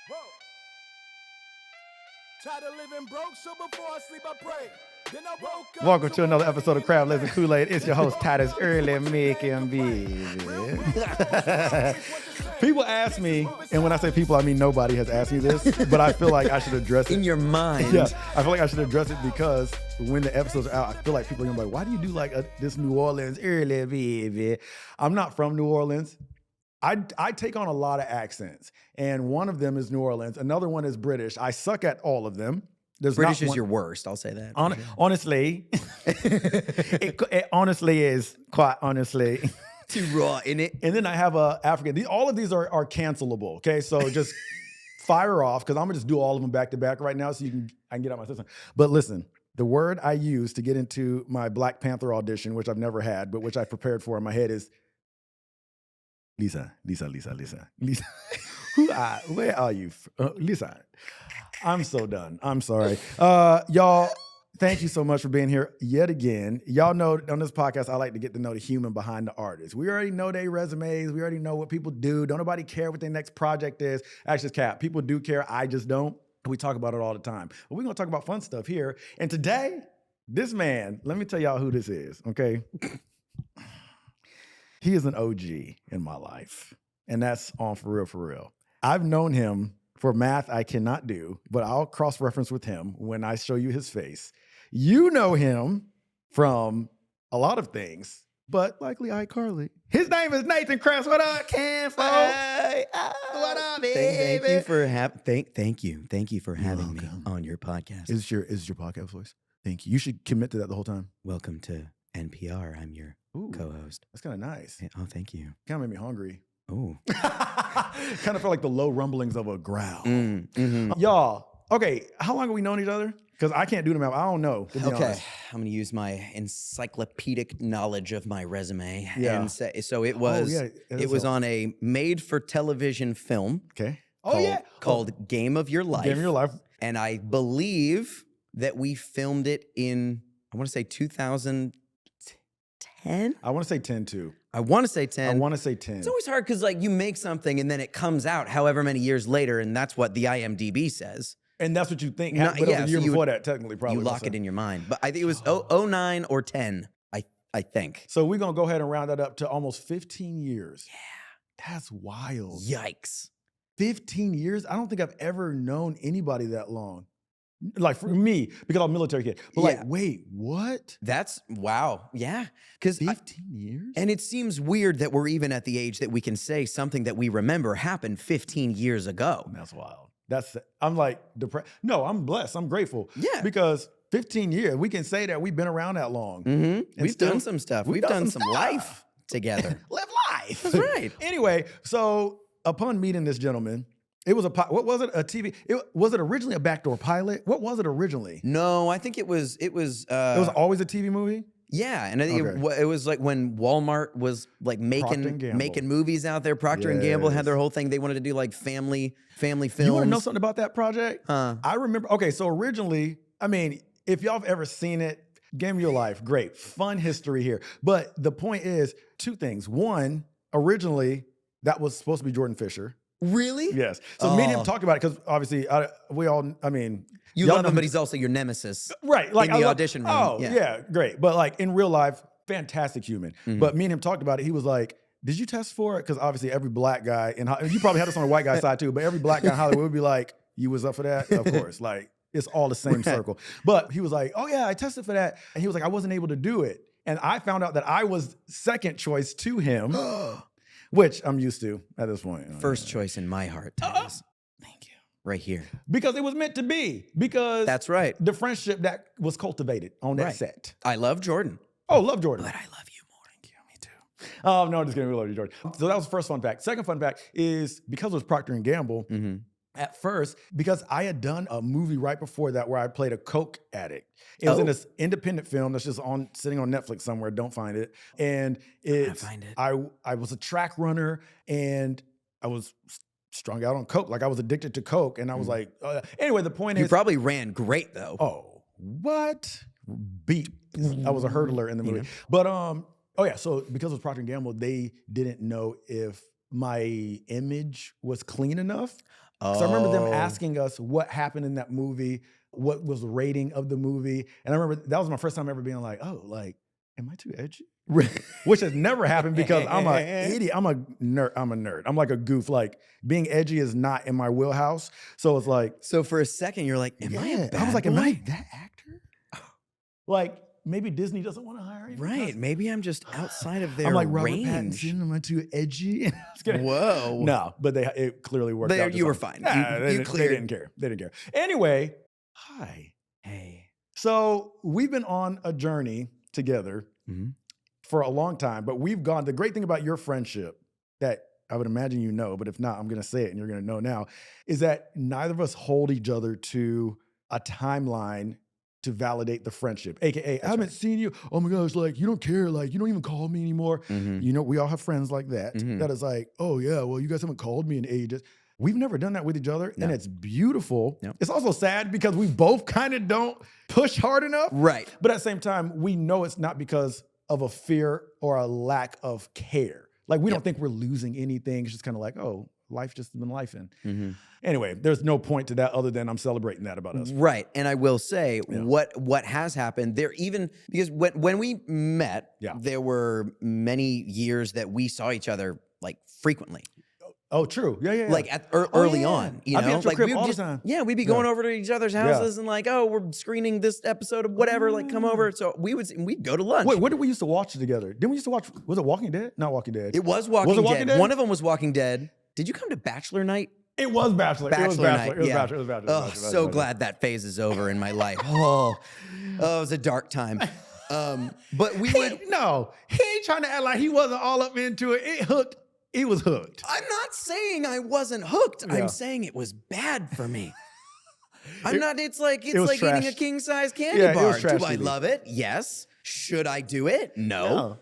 Whoa. Tired of living broke, so before I sleep I pray. Then I woke up. Welcome to another episode of Crab Legs and Kool-Aid. It's your host, Titus, early making bees. People ask me, and when I say people, I mean nobody has asked me this, but I feel like I should address it. In your mind. Yeah, I feel like I should address it because when the episodes are out, I feel like people are going to be like, why do you do like this New Orleans early baby? I'm not from New Orleans. I take on a lot of accents, and one of them is New Orleans. Another one is British. I suck at all of them. British is your worst, I'll say that. Honestly, it honestly is, quite honestly. Too raw in it. And then I have a African. All of these are cancelable, okay? So just fire off, because I'm going to just do all of them back to back right now so I can get out my system. But listen, the word I use to get into my Black Panther audition, which I've never had, but which I prepared for in my head is Lisa. Where are you? Lisa. I'm so done. I'm sorry. Y'all, thank you so much for being here yet again. Y'all know on this podcast, I like to get to know the human behind the artist. We already know their resumes. We already know what people do. Don't nobody care what their next project is. Actually, it's cap. People do care. I just don't. We talk about it all the time. But we're going to talk about fun stuff here. And today, this man, let me tell y'all who this is, okay? He is an OG in my life. And that's on for real, for real. I've known him for math I cannot do, but I'll cross-reference with him when I show you his face. You know him from a lot of things, but likely iCarly. His name is Nathan Kress. What up, Cam? What up, baby? Thank you for having me on your podcast. Is your podcast voice? Thank you. You should commit to that the whole time. Welcome to NPR. I'm your co-host. That's kind of nice. Oh, thank you. Kind of made me hungry. Oh. Kind of felt like the low rumblings of a growl. Y'all, okay, how long have we known each other? Because I can't do the math. I don't know. To be honest. I'm going to use my encyclopedic knowledge of my resume. Yeah. And say, so it was on a made-for-television film. Okay. Called Game of Your Life. Game of Your Life. And I believe that we filmed it in, I want to say 2010? I want to say 10 too. I want to say 10. I want to say 10. It's always hard because like you make something and then it comes out however many years later, and that's what the IMDb says. And that's what you think happened, but it was a year before that, technically, probably. You lock it in your mind. But I think it was 09 or 10, I think. So we're going to go ahead and round that up to almost 15 years. Yeah. That's wild. Yikes. 15 years? I don't think I've ever known anybody that long. Like for me, because I'm a military kid. But like, wait, what? That's, wow. Yeah. 15 years? And it seems weird that we're even at the age that we can say something that we remember happened 15 years ago. That's wild. I'm like depressed. No, I'm blessed. I'm grateful. Yeah. Because 15 years, we can say that we've been around that long. Mm-hmm. We've done some stuff. We've done some life together. Live life. That's right. Anyway, so upon meeting this gentleman, it was what was it? A TV? Was it originally a backdoor pilot? What was it originally? No, I think it was. It was always a TV movie? Yeah, and it was like when Walmart was like making movies out there. Procter and Gamble had their whole thing. They wanted to do like family films. You want to know something about that project? I remember. Okay, so originally, I mean, if y'all have ever seen it, Game of Your Life, great, fun history here. But the point is two things. One, originally that was supposed to be Jordan Fisher. Really? Yes. So me and him talked about it because obviously you love him, but he's also your nemesis. Right. Like in the audition room. Oh, yeah, great. But like in real life, fantastic human. Mm-hmm. But me and him talked about it. He was like, did you test for it? Because obviously every black guy, you probably had this on the white guy side too, but every black guy in Hollywood would be like, you was up for that? Of course. Like it's all the same circle. But he was like, oh yeah, I tested for that. And he was like, I wasn't able to do it. And I found out that I was second choice to him. Which I'm used to at this point. First choice in my heart, Titus. Thank you. Right here. Because it was meant to be. Because that's right. The friendship that was cultivated on that set. I love Jordan. Oh, love Jordan. But I love you more. Thank you. Me too. Oh, no, I'm just kidding. We love you, Jordan. So that was the first fun fact. Second fun fact is because it was Procter and Gamble, at first, because I had done a movie right before that where I played a coke addict. It was in this independent film that's just sitting on Netflix somewhere. Don't find it. And I was a track runner and I was strung out on coke. Like I was addicted to coke. And I was like, anyway, the point is. You probably ran great though. Oh, what? Beat. I was a hurdler in the movie. Yeah. But, so because it was Procter & Gamble, they didn't know if my image was clean enough. So I remember them asking us what happened in that movie, what was the rating of the movie. And I remember that was my first time ever being like, oh, like, am I too edgy? Which has never happened because I'm an idiot. I'm a nerd. I'm like a goof. Like being edgy is not in my wheelhouse. So it's like. So for a second, you're like, am I a bad I was like, boy? am I that actor? Like maybe Disney doesn't want to hire me. Right. Maybe I'm just outside of their I'm like Robert range. Pattinson. Am I too edgy? Whoa. No, but it clearly worked out. You were fine. You cleared. They didn't care. They didn't care. Anyway, hi. Hey. So we've been on a journey together for a long time, but we've gone. The great thing about your friendship that I would imagine you know, but if not, I'm going to say it and you're going to know now, is that neither of us hold each other to a timeline to validate the friendship. AKA, I haven't seen you. Oh my gosh, like you don't care. Like you don't even call me anymore. You know, we all have friends like that. That is like, oh yeah, well, you guys haven't called me in ages. We've never done that with each other, and it's beautiful. It's also sad because we both kind of don't push hard enough. Right. But at the same time, we know it's not because of a fear or a lack of care. Like we don't think we're losing anything. It's just kind of like, oh, life just been lifing. Anyway, there's no point to that other than I'm celebrating that about us. Right. And I will say what has happened there, even because when we met, there were many years that we saw each other like frequently. Oh, true. Yeah. Like early on, you know, I'd be at your like crib all the time. Yeah, we'd be going over to each other's houses and like, oh, we're screening this episode of whatever. Like, come over. So we'd go to lunch. Wait, what did we used to watch together? Didn't we used to watch? Was it Walking Dead? Not Walking Dead. It was Walking Dead. One of them was Walking Dead. Did you come to Bachelor Night? It was Bachelor. It was Bachelor. It was Bachelor. Oh, so glad that phase is over in my life. Oh, it was a dark time. But we would. No, he ain't trying to act like he wasn't all up into it. It hooked. He was hooked. I'm not saying I wasn't hooked. I'm saying it was bad for me. It's like eating a king-size candy bar. Do I love it? Yes. Should I do it? No.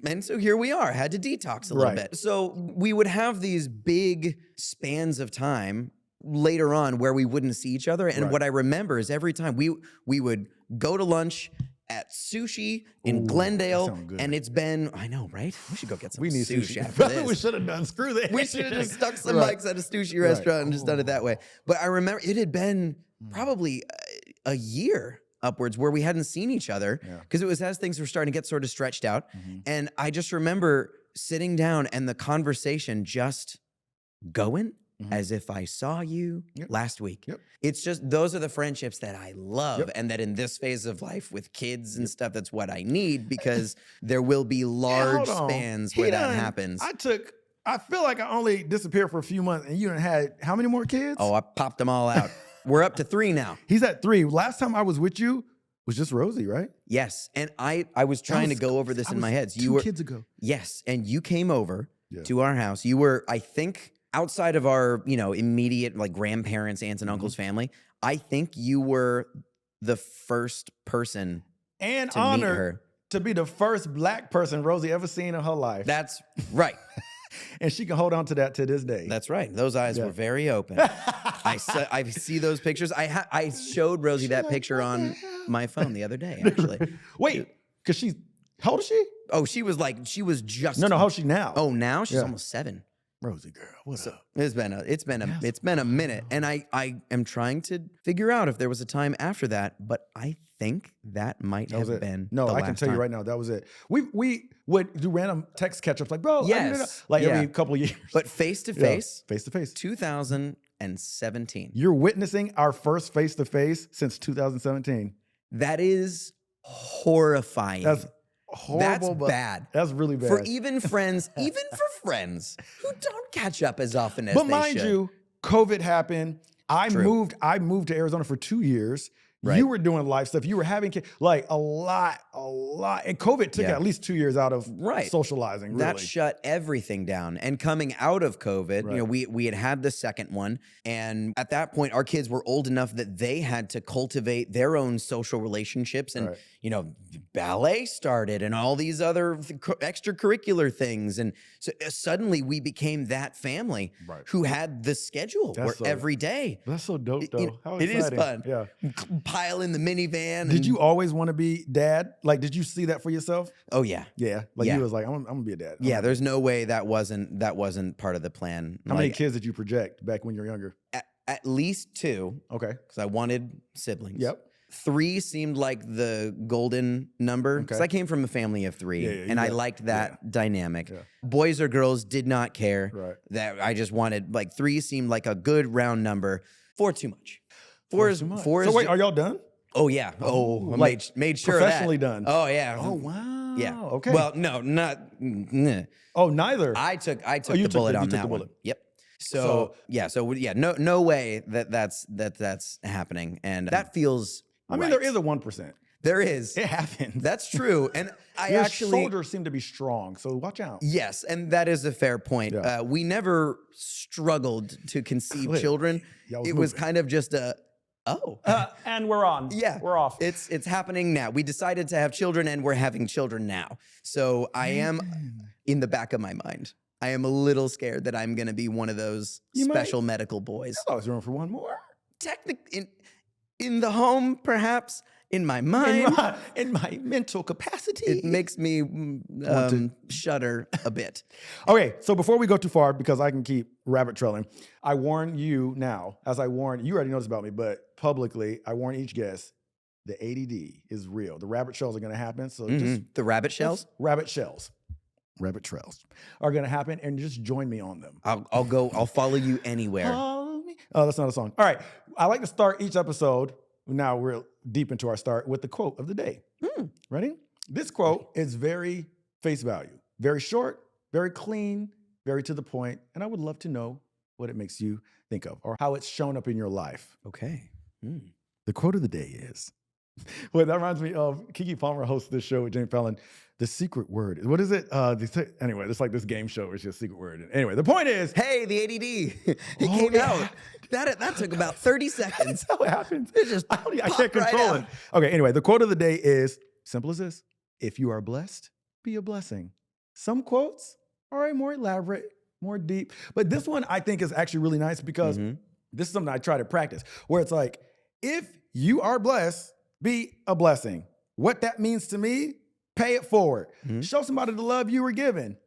And so here we are, had to detox a little bit. So we would have these big spans of time later on where we wouldn't see each other. And what I remember is every time we would go to lunch at Sushi in Glendale, and it's been, I know, right? We should go get some sushi after this. We should have done, screw that. We should have just stuck some mics at a sushi restaurant and just done it that way. But I remember it had been probably a year upwards where we hadn't seen each other because it was as things were starting to get sort of stretched out. And I just remember sitting down and the conversation just going as if I saw you last week. It's just, those are the friendships that I love and that in this phase of life with kids and stuff, that's what I need because there will be large spans where that happens. I feel like I only disappeared for a few months and you done had how many more kids? Oh, I popped them all out. We're up to 3 now. He's at 3. Last time I was with you was just Rosie, right? Yes. And I was trying to go over this in my head. Two kids ago. Yes. And you came over to our house. You were, I think, outside of our, immediate like grandparents, aunts and uncles family, I think you were the first person and to meet her. To be the first Black person Rosie ever seen in her life. That's right. And she can hold on to that to this day. That's right. Those eyes were very open. I see those pictures. I showed Rosie that picture on my phone the other day, actually. Wait, because how old is she? Oh, she was just. No, how old is she now? Oh, now she's almost 7. Rosie girl, what's up? It's been a minute, and I am trying to figure out if there was a time after that, but I think that might have been. No, I can tell you right now, that was it. We would do random text catch-ups, like, bro, every couple of years. But face-to-face, 2017. You're witnessing our first face-to-face since 2017. That is horrifying. That's horrible. That's bad. That's really bad. For even friends, who don't catch up as often as they should. But mind you, COVID happened. I moved to Arizona for 2 years. Right. You were doing life stuff. You were having kids, like a lot. And COVID took at least 2 years out of socializing, really. That shut everything down. And coming out of COVID, we had the second one. And at that point, our kids were old enough that they had to cultivate their own social relationships. And, ballet started and all these other extracurricular things. And so suddenly we became that family who had the schedule every day. That's so dope, though. How exciting. It is fun. Yeah. pile in the minivan. Did you always want to be dad? Like, did you see that for yourself? Oh yeah. Yeah. Like you was like, I'm gonna be a dad. Yeah, there's no way that wasn't part of the plan. How many kids did you project back when you were younger? At least 2. Okay. Because I wanted siblings. Yep. 3 seemed like the golden number. Because I came from a family of 3. And I liked that dynamic. Yeah. Boys or girls did not care. Right. That I just wanted, like 3 seemed like a good round number. 4 too much. 4 is too much. So wait, are y'all done? Oh yeah. Oh, like made sure of that. Professionally done. Oh yeah. Oh wow. Yeah. Okay. Well, no, not. Oh, neither. I took the bullet on that one. Yep. So no way that's happening, and that feels. I mean, there is a 1%. There is. It happens. That's true, and Your shoulders seem to be strong, so watch out. Yes, and that is a fair point. Yeah. We never struggled to conceive children. It was kind of just a. And we're on. Yeah, we're off. It's happening now. We decided to have children, and we're having children now. So I am in the back of my mind. I am a little scared that I'm going to be one of those special medical boys. I was room for one more. In the home, perhaps. In my mind. In my mental capacity. It makes me shudder a bit. Okay, so before we go too far, because I can keep rabbit trailing, I warn you now, as I warn, you already know this about me, but publicly, I warn each guest, the ADD is real. The rabbit trails are going to happen. So just the rabbit shells? Rabbit trails are going to happen, and just join me on them. I'll follow you anywhere. Follow me. Oh, that's not a song. All right, I like to start each episode. Now we're deep into our start with the quote of the day. Ready? This quote is very face value, very short, very clean, very to the point, and I would love to know what it makes you think of or how it's shown up in your life. Okay. The quote of the day is, well, that reminds me of Keke Palmer hosts this show with Jane Fallon. The secret word. What is it? Anyway, it's like this game show. It's just a secret word. Anyway, the point is, hey, the ADD. It came out. That took about 30 seconds. That's how it happens. It just I can't control it. Okay, anyway, the quote of the day is simple as this. If you are blessed, be a blessing. Some quotes are more elaborate, more deep. But this one I think is actually really nice because this is something I try to practice, where it's like, if you are blessed, be a blessing. What that means to me, pay it forward. Show somebody the love you were given.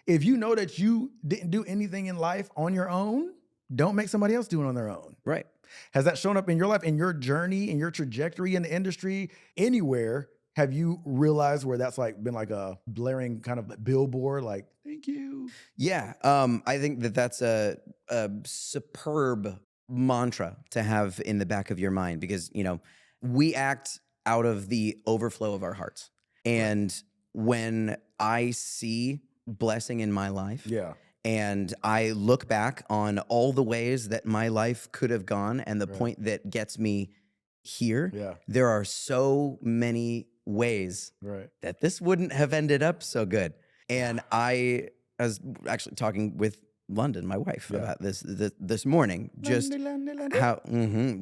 If you know that you didn't do anything in life on your own, don't make somebody else do it on their own. Right. Has that shown up in your life, in your journey, in your trajectory in the industry, anywhere? Have you realized where that's like been like a blaring kind of billboard, like, thank you? Yeah. I think that's a superb mantra to have in the back of your mind because, we act out of the overflow of our hearts. And when I see blessing in my life, and I look back on all the ways that my life could have gone and the point that gets me here, there are so many ways that this wouldn't have ended up so good. And I was actually talking with London, my wife, about this morning, just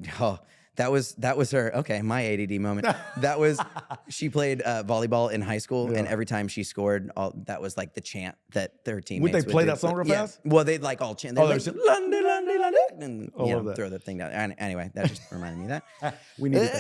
how that was her. Okay, my ADD moment. That was she played volleyball in high school, and every time she scored, that was like the chant that their teammates would they play that song real fast? Well, they'd like all chant. They'd like, London, London, London, and throw the thing down. And anyway, that just reminded me of that. We needed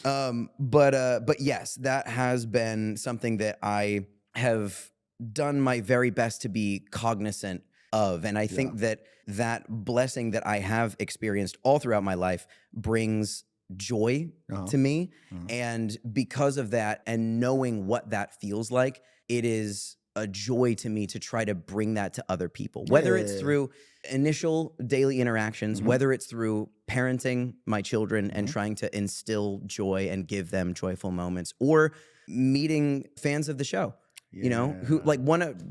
that. But yes, that has been something that I have done my very best to be cognizant of. And I think that blessing that I have experienced all throughout my life brings joy to me. And because of that and knowing what that feels like, it is a joy to me to try to bring that to other people, whether it's through initial daily interactions, whether it's through parenting my children and trying to instill joy and give them joyful moments, or meeting fans of the show. Who like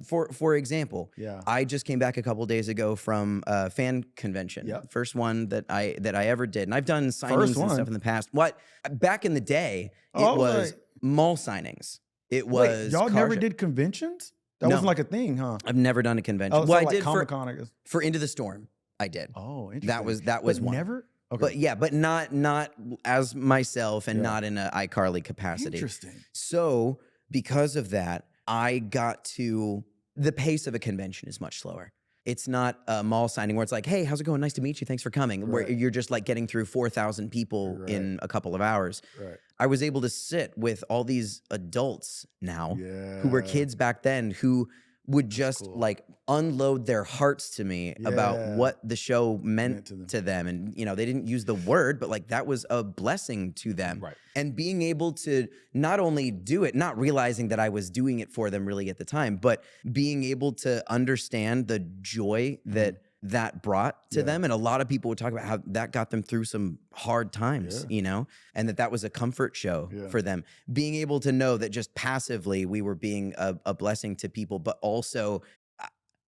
for example, I just came back a couple days ago from a fan convention. First one that I ever did. And I've done signings and stuff in the past. Back in the day, it was mall signings. It was y'all never did conventions? That wasn't like a thing, huh? I've never done a convention. Well, I did Comic-Con, I guess. For Into the Storm. I did. Oh, interesting. That was one. Never? Okay. But not as myself and not in an iCarly capacity. Interesting. So because of that, I got to, the pace of a convention is much slower. It's not a mall signing where it's like, hey, how's it going? Nice to meet you. Thanks for coming. Where you're just like getting through 4,000 people in a couple of hours. Right. I was able to sit with all these adults now who were kids back then who would just like unload their hearts to me about what the show meant to them. And, you know, they didn't use the word, but like that was a blessing to them. Right. And being able to not only do it, not realizing that I was doing it for them really at the time, but being able to understand the joy that that brought to them. And a lot of people would talk about how that got them through some hard times, you know, and that was a comfort show for them. Being able to know that just passively we were being a blessing to people, but also,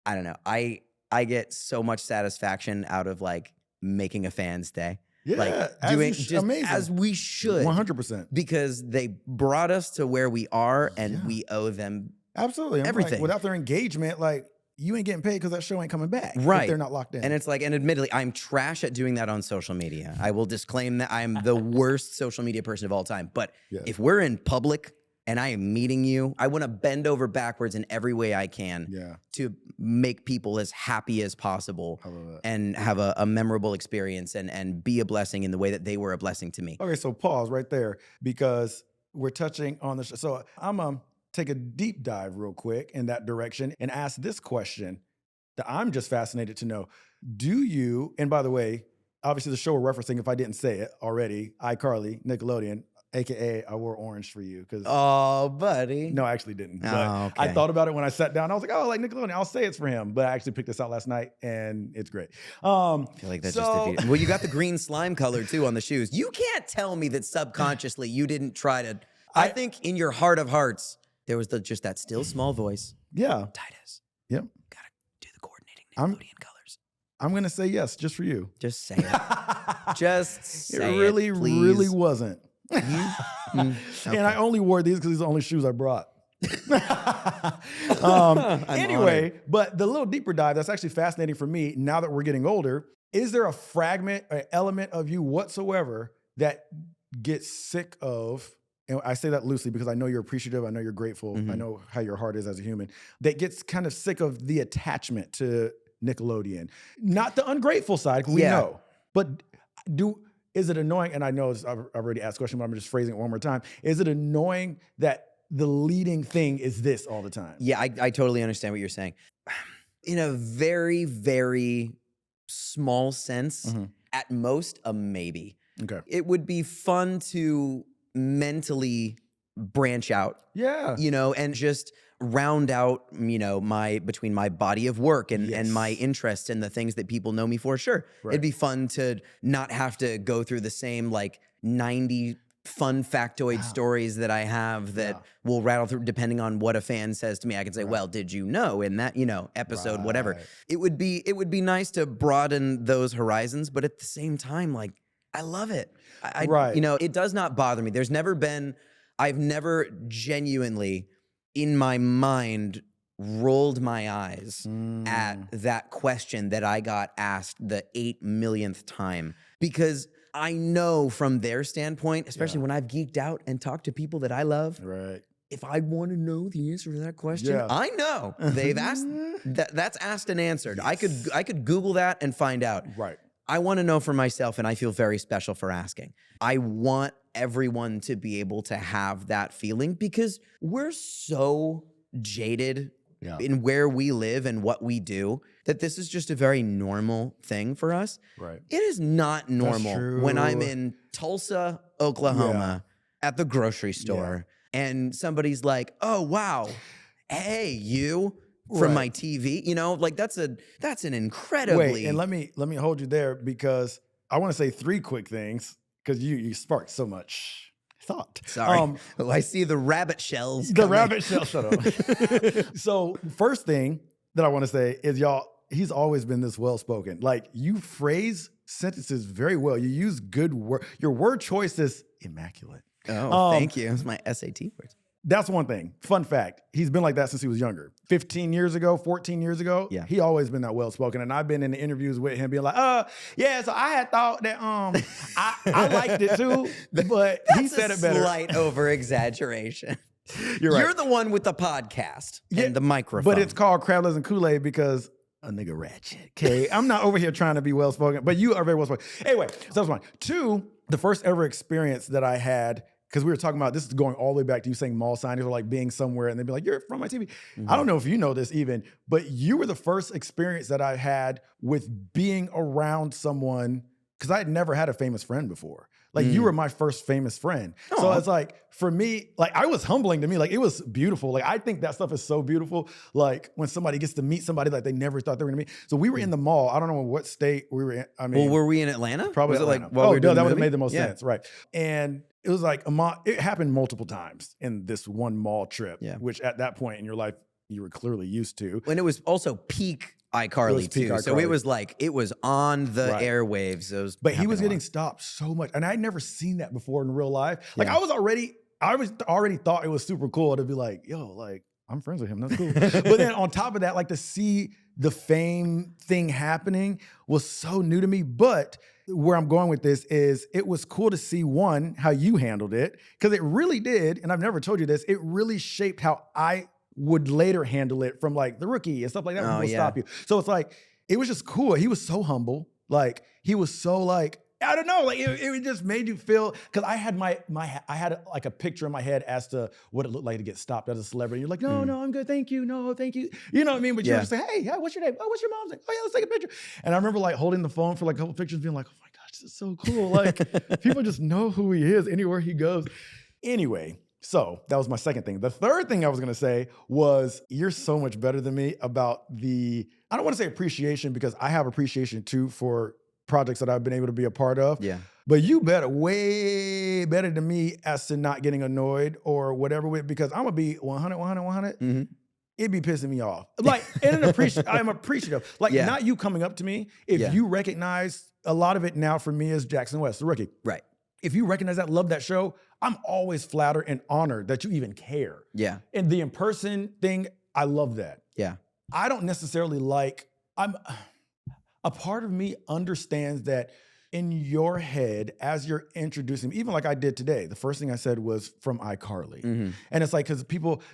I don't know, I get so much satisfaction out of like making a fan's day. Yeah, like doing just amazing. As we should. 100%. Because they brought us to where we are and we owe them absolutely everything. Like, without their engagement, like, you ain't getting paid because that show ain't coming back. Right. If they're not locked in. And it's like, and admittedly, I'm trash at doing that on social media. I will disclaim that I'm the worst social media person of all time. But if we're in public and I am meeting you, I want to bend over backwards in every way I can to make people as happy as possible and have a memorable experience and be a blessing in the way that they were a blessing to me. Okay, so pause right there because we're touching on the show. So I'm take a deep dive real quick in that direction and ask this question that I'm just fascinated to know. Do you, and by the way, obviously the show we're referencing, if I didn't say it already, iCarly, Nickelodeon, AKA I wore orange for you. Oh, buddy. No, I actually didn't. But okay. I thought about it when I sat down. I was like, oh, like Nickelodeon, I'll say it's for him. But I actually picked this out last night and it's great. I feel like that's just well, you got the green slime color too on the shoes. You can't tell me that subconsciously you didn't try to, I think in your heart of hearts, there was just that still small voice. Yeah. Titus. Yep. Gotta do the coordinating Nickelodeon colors. I'm going to say yes, just for you. Just say it. Just say it. Really, it, please. really wasn't. Okay. And I only wore these because these are the only shoes I brought. Anyway, honored. But the little deeper dive that's actually fascinating for me now that we're getting older, is there a fragment, an element of you whatsoever that gets sick of, and I say that loosely because I know you're appreciative, I know you're grateful, I know how your heart is as a human, that gets kind of sick of the attachment to Nickelodeon? Not the ungrateful side, we know, but is it annoying? And I know I've already asked the question, but I'm just phrasing it one more time. Is it annoying that the leading thing is this all the time? Yeah, I totally understand what you're saying. In a very, very small sense, at most, a maybe. Okay. It would be fun to mentally branch out. Yeah. You know, and just round out, you know, between my body of work and my interests and the things that people know me for. Sure. Right. It'd be fun to not have to go through the same like 90 fun factoid stories that I have that will rattle through depending on what a fan says to me. I can say, well, did you know in that, you know, episode, whatever. It would be nice to broaden those horizons, but at the same time, like, I love it. You know, it does not bother me. I've never genuinely in my mind rolled my eyes at that question that I got asked the 8 millionth time, because I know from their standpoint, especially when I've geeked out and talked to people that I love, if I want to know the answer to that question, I know they've asked that's asked and answered. I could Google that and find out. Right. I want to know for myself, and I feel very special for asking. I want everyone to be able to have that feeling because we're so jaded in where we live and what we do that this is just a very normal thing for us. Right. It is not normal when I'm in Tulsa, Oklahoma at the grocery store and somebody's like, oh, wow, hey, you... from my TV, you know, like that's an incredibly... Wait, and let me hold you there because I want to say 3 quick things because you sparked so much thought. Sorry. I see the rabbit shells. The rabbit shell, shut up. So first thing that I want to say is he's always been this well-spoken. Like you phrase sentences very well. You use good word. Your word choice is immaculate. Oh, thank you. It's my SAT words. That's one thing. Fun fact, he's been like that since he was younger. 15 years ago, 14 years ago, he always been that well-spoken. And I've been in the interviews with him being like, so I had thought that I liked it too, but he said it better. Slight over-exaggeration. You're right. You're the one with the podcast and the microphone. But it's called Crab Legs and Kool-Aid because a nigga ratchet. Okay, I'm not over here trying to be well spoken, but you are very well spoken. Anyway, so that's one. Two, the first ever experience that I had, because we were talking about, this is going all the way back to you saying mall signings or like being somewhere and they'd be like, you're from my TV. I don't know if you know this even, but you were the first experience that I had with being around someone, because I had never had a famous friend before. Like you were my first famous friend. So it's like, for me, like I was humbling to me. Like it was beautiful. Like I think that stuff is so beautiful. Like when somebody gets to meet somebody like they never thought they were gonna meet. So we were in the mall. I don't know what state we were in. I mean, well, were we in Atlanta? Probably was Atlanta. It like while we were doing that the would have movie? made the most sense, right? And it was like it happened multiple times in this one mall trip, which at that point in your life you were clearly used to. And it was also peak iCarly too. iCarly. So it was on the airwaves. But he was getting stopped so much. And I'd never seen that before in real life. Like I already thought it was super cool to be like, yo, like I'm friends with him. That's cool. But then on top of that, like to see the fame thing happening was so new to me. But where I'm going with this is it was cool to see, one, how you handled it. Because it really did, and I've never told you this, it really shaped how I would later handle it from like The Rookie and stuff like that. When people stop you. So it's like, it was just cool. He was so humble. Like he was so like, I don't know, like it just made you feel, because I had I had like a picture in my head as to what it looked like to get stopped as a celebrity. You're like, no, I'm good, thank you, no, thank you. You know what I mean? But you were just like, hey, what's your name? Oh, what's your mom's name? Oh yeah, let's take a picture. And I remember like holding the phone for like a couple pictures, being like, oh my gosh, this is so cool. Like people just know who he is anywhere he goes. Anyway, so that was my second thing. The third thing I was gonna say was, you're so much better than me about I don't wanna say appreciation, because I have appreciation too for projects that I've been able to be a part of. Yeah. But you way better than me as to not getting annoyed or whatever with, because I'm gonna be 100. It'd be pissing me off. Like, and I'm appreciative. Like not you coming up to me. If you recognize, a lot of it now for me is Jackson West, The Rookie. Right. If you recognize that, love that show, I'm always flattered and honored that you even care. Yeah. And the in-person thing, I love that. Yeah. I don't necessarily a part of me understands that in your head, as you're introducing me, even like I did today, the first thing I said was from iCarly. And it's like, because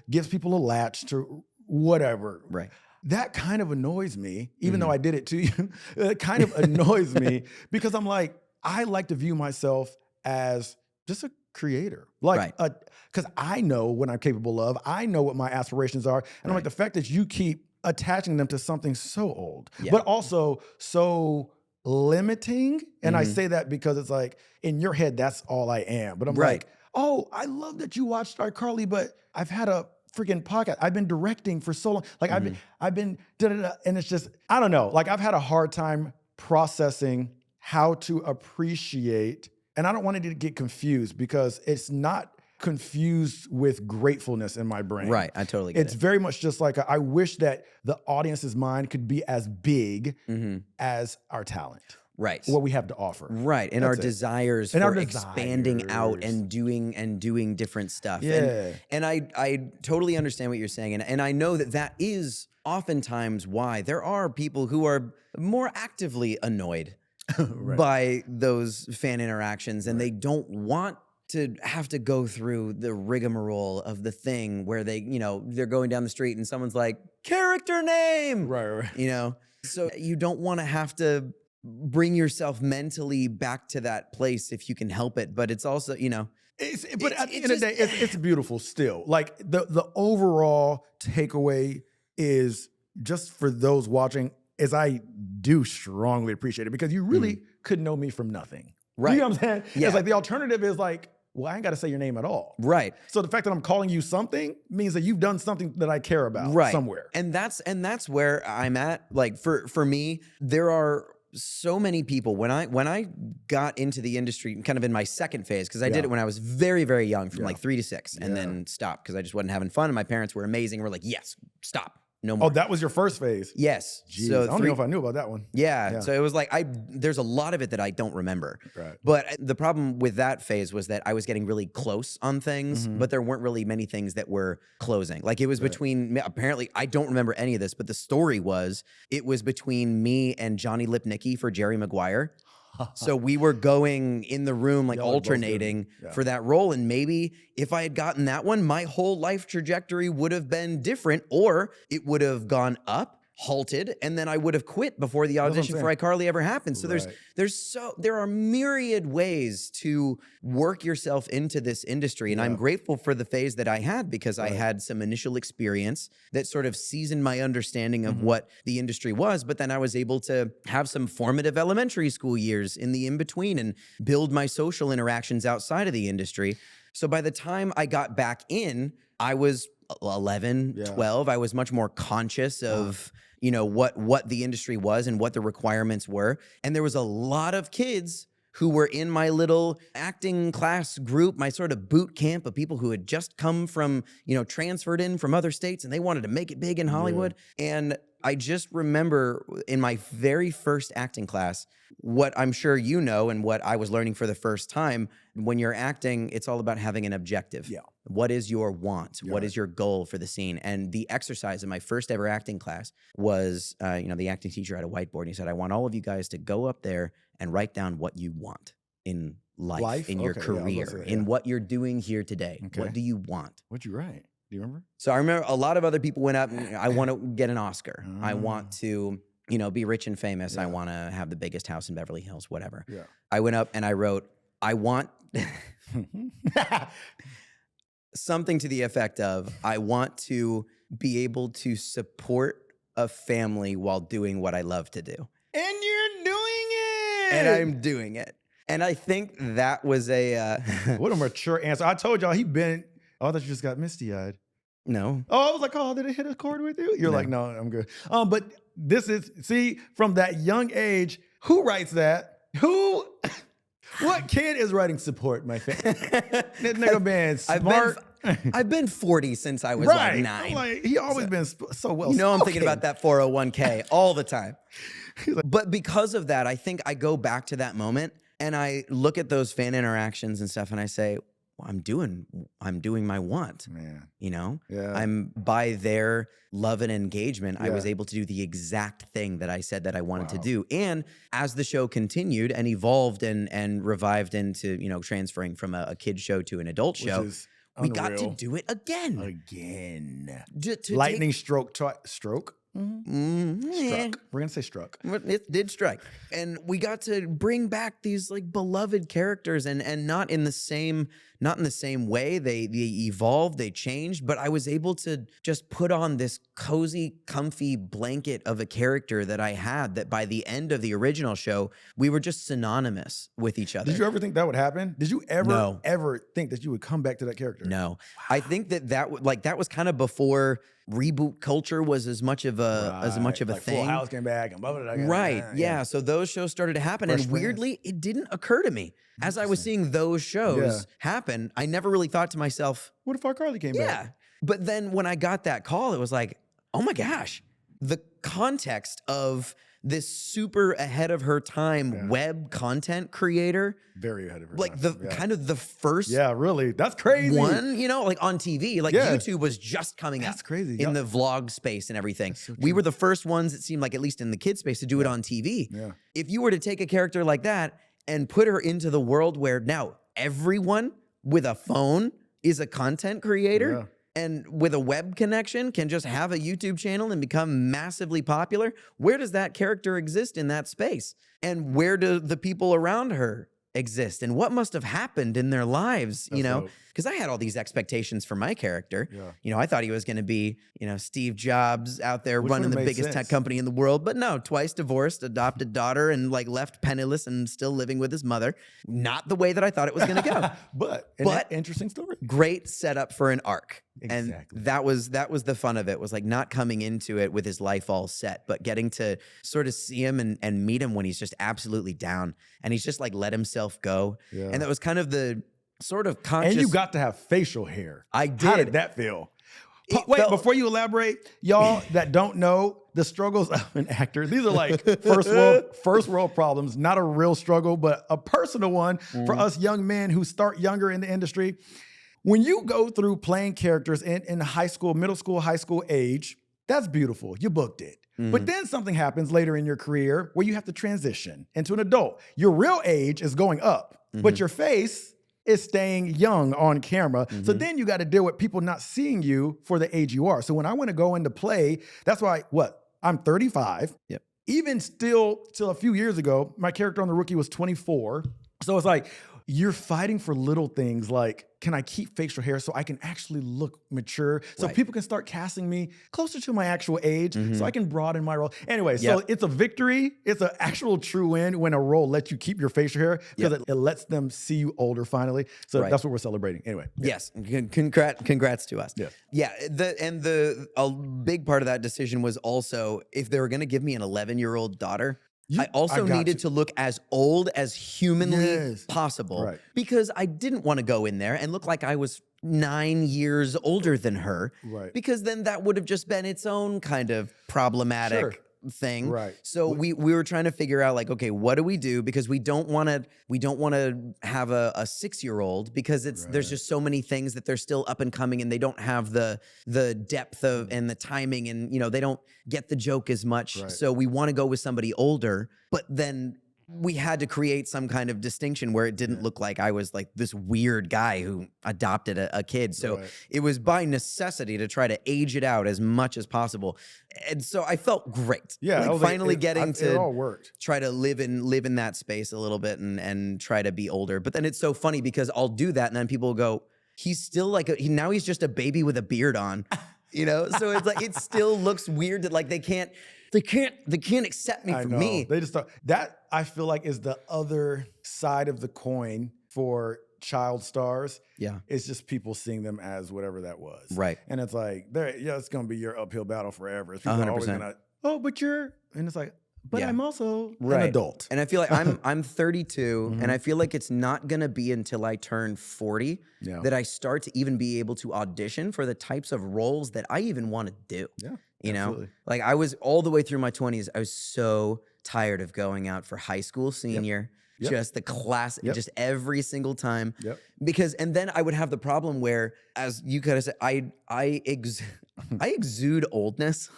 gives people a latch to whatever. Right. That kind of annoys me, even though I did it to you. It kind of annoys me, because I'm like, I like to view myself as just a creator. Like, because I know what I'm capable of. I know what my aspirations are. And I'm like, the fact that you keep attaching them to something so old, but also so limiting. And I say that because it's like, in your head, that's all I am. But I'm like, oh, I love that you watched iCarly, but I've had a freaking podcast. I've been directing for so long. Like I've been da-da-da, and it's just, I don't know. Like I've had a hard time processing how to appreciate, and I don't want it to get confused, because it's not confused with gratefulness in my brain. Right, I totally get it. It's very much just like, I wish that the audience's mind could be as big as our talent. Right. What we have to offer. Right. And That's our it. desires And for our expanding out desires. and doing different stuff. Yeah. And I totally understand what you're saying. And I know that is oftentimes why there are people who are more actively annoyed by those fan interactions, and they don't want to have to go through the rigmarole of the thing where they're going down the street and someone's like, character name. Right. So you don't want to have to bring yourself mentally back to that place if you can help it. But it's also, But at the end of the day, it's beautiful still. Like the overall takeaway is, just for those watching, is I do strongly appreciate it, because you really could know me from nothing. Right. You know what I'm saying? Yeah. It's like the alternative is like, well, I ain't got to say your name at all. Right. So the fact that I'm calling you something means that you've done something that I care about somewhere. And that's where I'm at. Like for me, there are so many people when I got into the industry, kind of in my second phase, because I did it when I was very, very young, from like 3 to 6, and then stopped because I just wasn't having fun. And my parents were amazing. We're like, yes, stop. No more. Oh, that was your first phase? Yes. Jeez, so I don't know if I knew about that one. Yeah. So it was like, there's a lot of it that I don't remember. Right. But the problem with that phase was that I was getting really close on things, but there weren't really many things that were closing. Like it was between, apparently, I don't remember any of this, but the story was, it was between me and Johnny Lipnicki for Jerry Maguire. So we were going in the room, like alternating for that role. And maybe if I had gotten that one, my whole life trajectory would have been different, or it would have gone up. halted, and then I would have quit before the audition for iCarly ever happened. So there are myriad ways to work yourself into this industry, and I'm grateful for the phase that I had, because I had some initial experience that sort of seasoned my understanding of what the industry was, but then I was able to have some formative elementary school years in the in-between and build my social interactions outside of the industry. So by the time I got back in, I was 11, 12. I was much more conscious of, you know, what the industry was and what the requirements were. And there was a lot of kids who were in my little acting class group, my sort of boot camp of people who had just come from, you know, transferred in from other states, and they wanted to make it big in Hollywood. And I just remember in my very first acting class, what I'm sure you know, and what I was learning for the first time, when you're acting, it's all about having an objective. Yeah. What is your want? What is your goal for the scene? And the exercise in my first ever acting class was, you know, the acting teacher had a whiteboard, and he said, I want all of you guys to go up there and write down what you want in life? In your career, in what you're doing here today. What do you want? What'd you write? Do you remember? So I remember a lot of other people went up and I want to get an Oscar. I want to, you know, be rich and famous. I want to have the biggest house in Beverly Hills, whatever. Yeah. I went up and I wrote, I want something to the effect of, I want to be able to support a family while doing what I love to do. And you're doing it. And I'm doing it. And I think that was a... what a mature answer. I told y'all I thought you just got misty-eyed. No. Oh, I was like, oh, did it hit a chord with you? You're like, no, I'm good. But this is, see, from that young age, who writes that? What kid is writing support, my friend? This nigga been smart. I've been 40 since I was like 9. I'm like, he always been so well. You know, I'm thinking about that 401k all the time. But because of that, I think I go back to that moment and I look at those fan interactions and stuff, and I say, well, I'm doing my want. Man. You know? Yeah. I'm by their love and engagement, I was able to do the exact thing that I said that I wanted to do. And as the show continued and evolved and revived into, you know, transferring from a kid's show to an adult show, we got to do it again. Lightning stroke. Stroke? Struck. We're gonna say struck. It did strike. And we got to bring back these like beloved characters and not in the same way. They evolved, they changed, but I was able to just put on this cozy, comfy blanket of a character that I had that by the end of the original show, we were just synonymous with each other. Did you ever think that would happen? Did you ever think that you would come back to that character? No. Wow. I think that was kind of before reboot culture was as much of a like thing. Full House came back and blah, blah, blah, blah. Right. Yeah. So those shows started to happen. And weirdly, it didn't occur to me. As I was seeing those shows happen, I never really thought to myself, what if iCarly came back? Yeah. But then when I got that call, it was like, oh my gosh, the context of this super ahead of her time web content creator. Very ahead of her like time. Kind of the first really. That's crazy. One, you know, like on TV. Like YouTube was just coming up. That's crazy. In the vlog space and everything. So we were the first ones, it seemed like, at least in the kid space, to do it on TV. Yeah. If you were to take a character like that and put her into the world where now everyone with a phone is a content creator, and with a web connection can just have a YouTube channel and become massively popular, where does that character exist in that space? And where do the people around her exist? And what must have happened in their lives, you know? Because I had all these expectations for my character. Yeah. You know, I thought he was going to be, you know, Steve Jobs out there running the biggest tech company in the world. But no, twice divorced, adopted daughter, and like left penniless and still living with his mother. Not the way that I thought it was going to go. but interesting story. Great setup for an arc. Exactly. And that was the fun of it, was like not coming into it with his life all set, but getting to sort of see him and meet him when he's just absolutely down. And he's just like let himself go. Yeah. And that was kind of the sort of conscious. And you got to have facial hair. I did. How did that feel? Before you elaborate, y'all that don't know the struggles of an actor, these are like first world problems, not a real struggle, but a personal one for us young men who start younger in the industry. When you go through playing characters in high school, middle school, high school age, that's beautiful. You booked it. But then something happens later in your career where you have to transition into an adult. Your real age is going up, but your face is staying young on camera. So then you got to deal with people not seeing you for the age you are. So when I want to go into play, that's why, I'm 35. Yep. Even still, till a few years ago, my character on The Rookie was 24. So it's like, you're fighting for little things like, can I keep facial hair so I can actually look mature? So people can start casting me closer to my actual age so I can broaden my role. Anyway, so it's a victory. It's an actual true win when a role lets you keep your facial hair because it lets them see you older finally. So that's what we're celebrating. Anyway. Yes. Congrats to us. Yes. Yeah. A big part of that decision was also if they were going to give me an 11-year-old daughter, I also needed to look as old as humanly possible because I didn't want to go in there and look like I was 9 years older than her. Right. Because then that would have just been its own kind of problematic thing. Right. So we were trying to figure out like, okay, what do we do? Because we don't want to have a 6-year-old because there's just so many things that they're still up and coming and they don't have the depth of and the timing and they don't get the joke as much. So we want to go with somebody older, but then we had to create some kind of distinction where it didn't look like I was like this weird guy who adopted a kid. So it was by necessity to try to age it out as much as possible. And so I felt great. Yeah. Like finally getting it all worked. Try to live in that space a little bit and try to be older. But then it's so funny because I'll do that and then people will go, he's still like, now he's just a baby with a beard on, So it's like, it still looks weird that like they can't accept me for me. They just thought that I feel like is the other side of the coin for child stars. Yeah. It's just people seeing them as whatever that was. Right. And it's like, it's going to be your uphill battle forever. People are always going to, but you're, and it's like, but I'm also an adult. And I feel like I'm 32 and I feel like it's not going to be until I turn 40 that I start to even be able to audition for the types of roles that I even want to do. Yeah. Absolutely. Like I was all the way through my 20s, I was so tired of going out for high school senior, just the class, just every single time. Because, and then I would have the problem where, as you kind of said, I exude oldness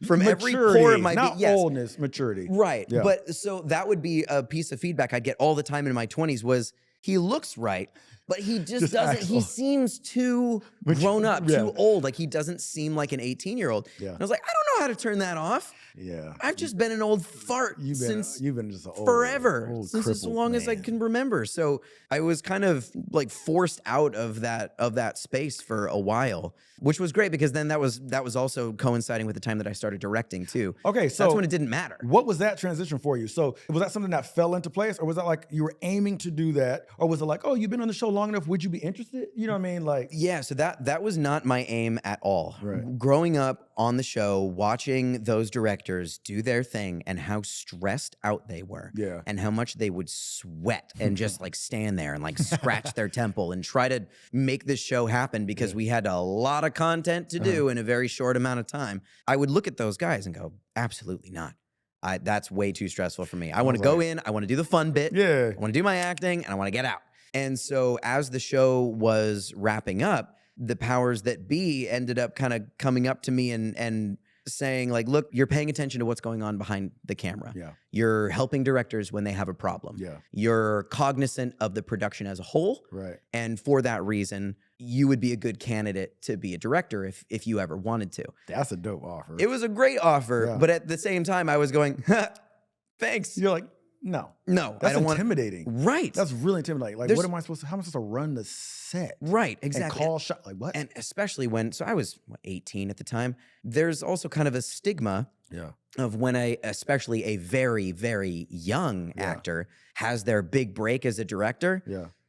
from every pore of my being. Not oldness, maturity. Right. Yeah. But so that would be a piece of feedback I'd get all the time in my 20s was he looks right. But he just doesn't, he seems too grown up, too old. Like he doesn't seem like an 18-year-old. And I was like, I don't know how to turn that off. Yeah. I've just been an old fart since forever, since as long as I can remember. So I was kind of like forced out of that space for a while, which was great because then that was also coinciding with the time that I started directing too. Okay, so that's when it didn't matter. What was that transition for you? So was that something that fell into place, or was that like you were aiming to do that, or was it like, oh, you've been on the show long enough, would you be interested? You know what I mean? Like, yeah. So that was not my aim at all. Right. Growing up on the show, watching those directors do their thing and how stressed out they were, and how much they would sweat and just like stand there and like scratch their temple and try to make this show happen because we had a lot of content to do in a very short amount of time. I would look at those guys and go, absolutely not. That's way too stressful for me. I want to go in, I want to do the fun bit, I want to do my acting, and I want to get out. And so as the show was wrapping up, the powers that be ended up kind of coming up to me and saying like, look, you're paying attention to what's going on behind the camera. You're helping directors when they have a problem. You're cognizant of the production as a whole. And for that reason, you would be a good candidate to be a director if you ever wanted to. That's a dope offer. It was a great offer, but at the same time, I was going, thanks. You're like, no, that's I don't intimidating. Right. That's really intimidating. Like, what am I supposed to? How am I supposed to run the set? Right. Exactly. And call shot. Like what? And especially when, so I was 18 at the time. There's also kind of a stigma of when especially a very, very young actor has their big break as a director.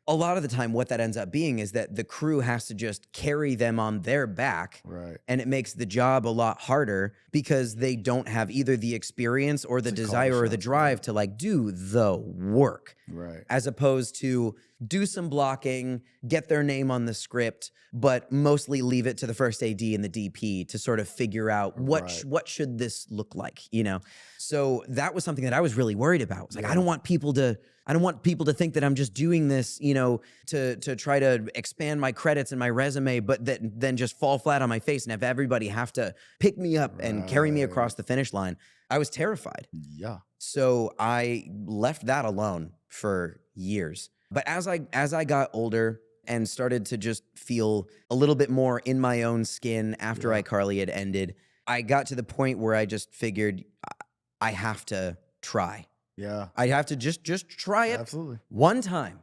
A lot of the time what that ends up being is that the crew has to just carry them on their back. And it makes the job a lot harder because they don't have either the experience or the desire or the drive to like do the work. As opposed to do some blocking, get their name on the script, but mostly leave it to the first AD and the DP to sort of figure out what should this look like, So that was something that I was really worried about. It's like, I don't want people to think that I'm just doing this, to try to expand my credits and my resume, but then just fall flat on my face and have everybody have to pick me up and carry me across the finish line. I was terrified. So I left that alone for years. But as I got older and started to just feel a little bit more in my own skin after iCarly had ended, I got to the point where I just figured I have to try. Yeah. I have to just try it. Absolutely. One time.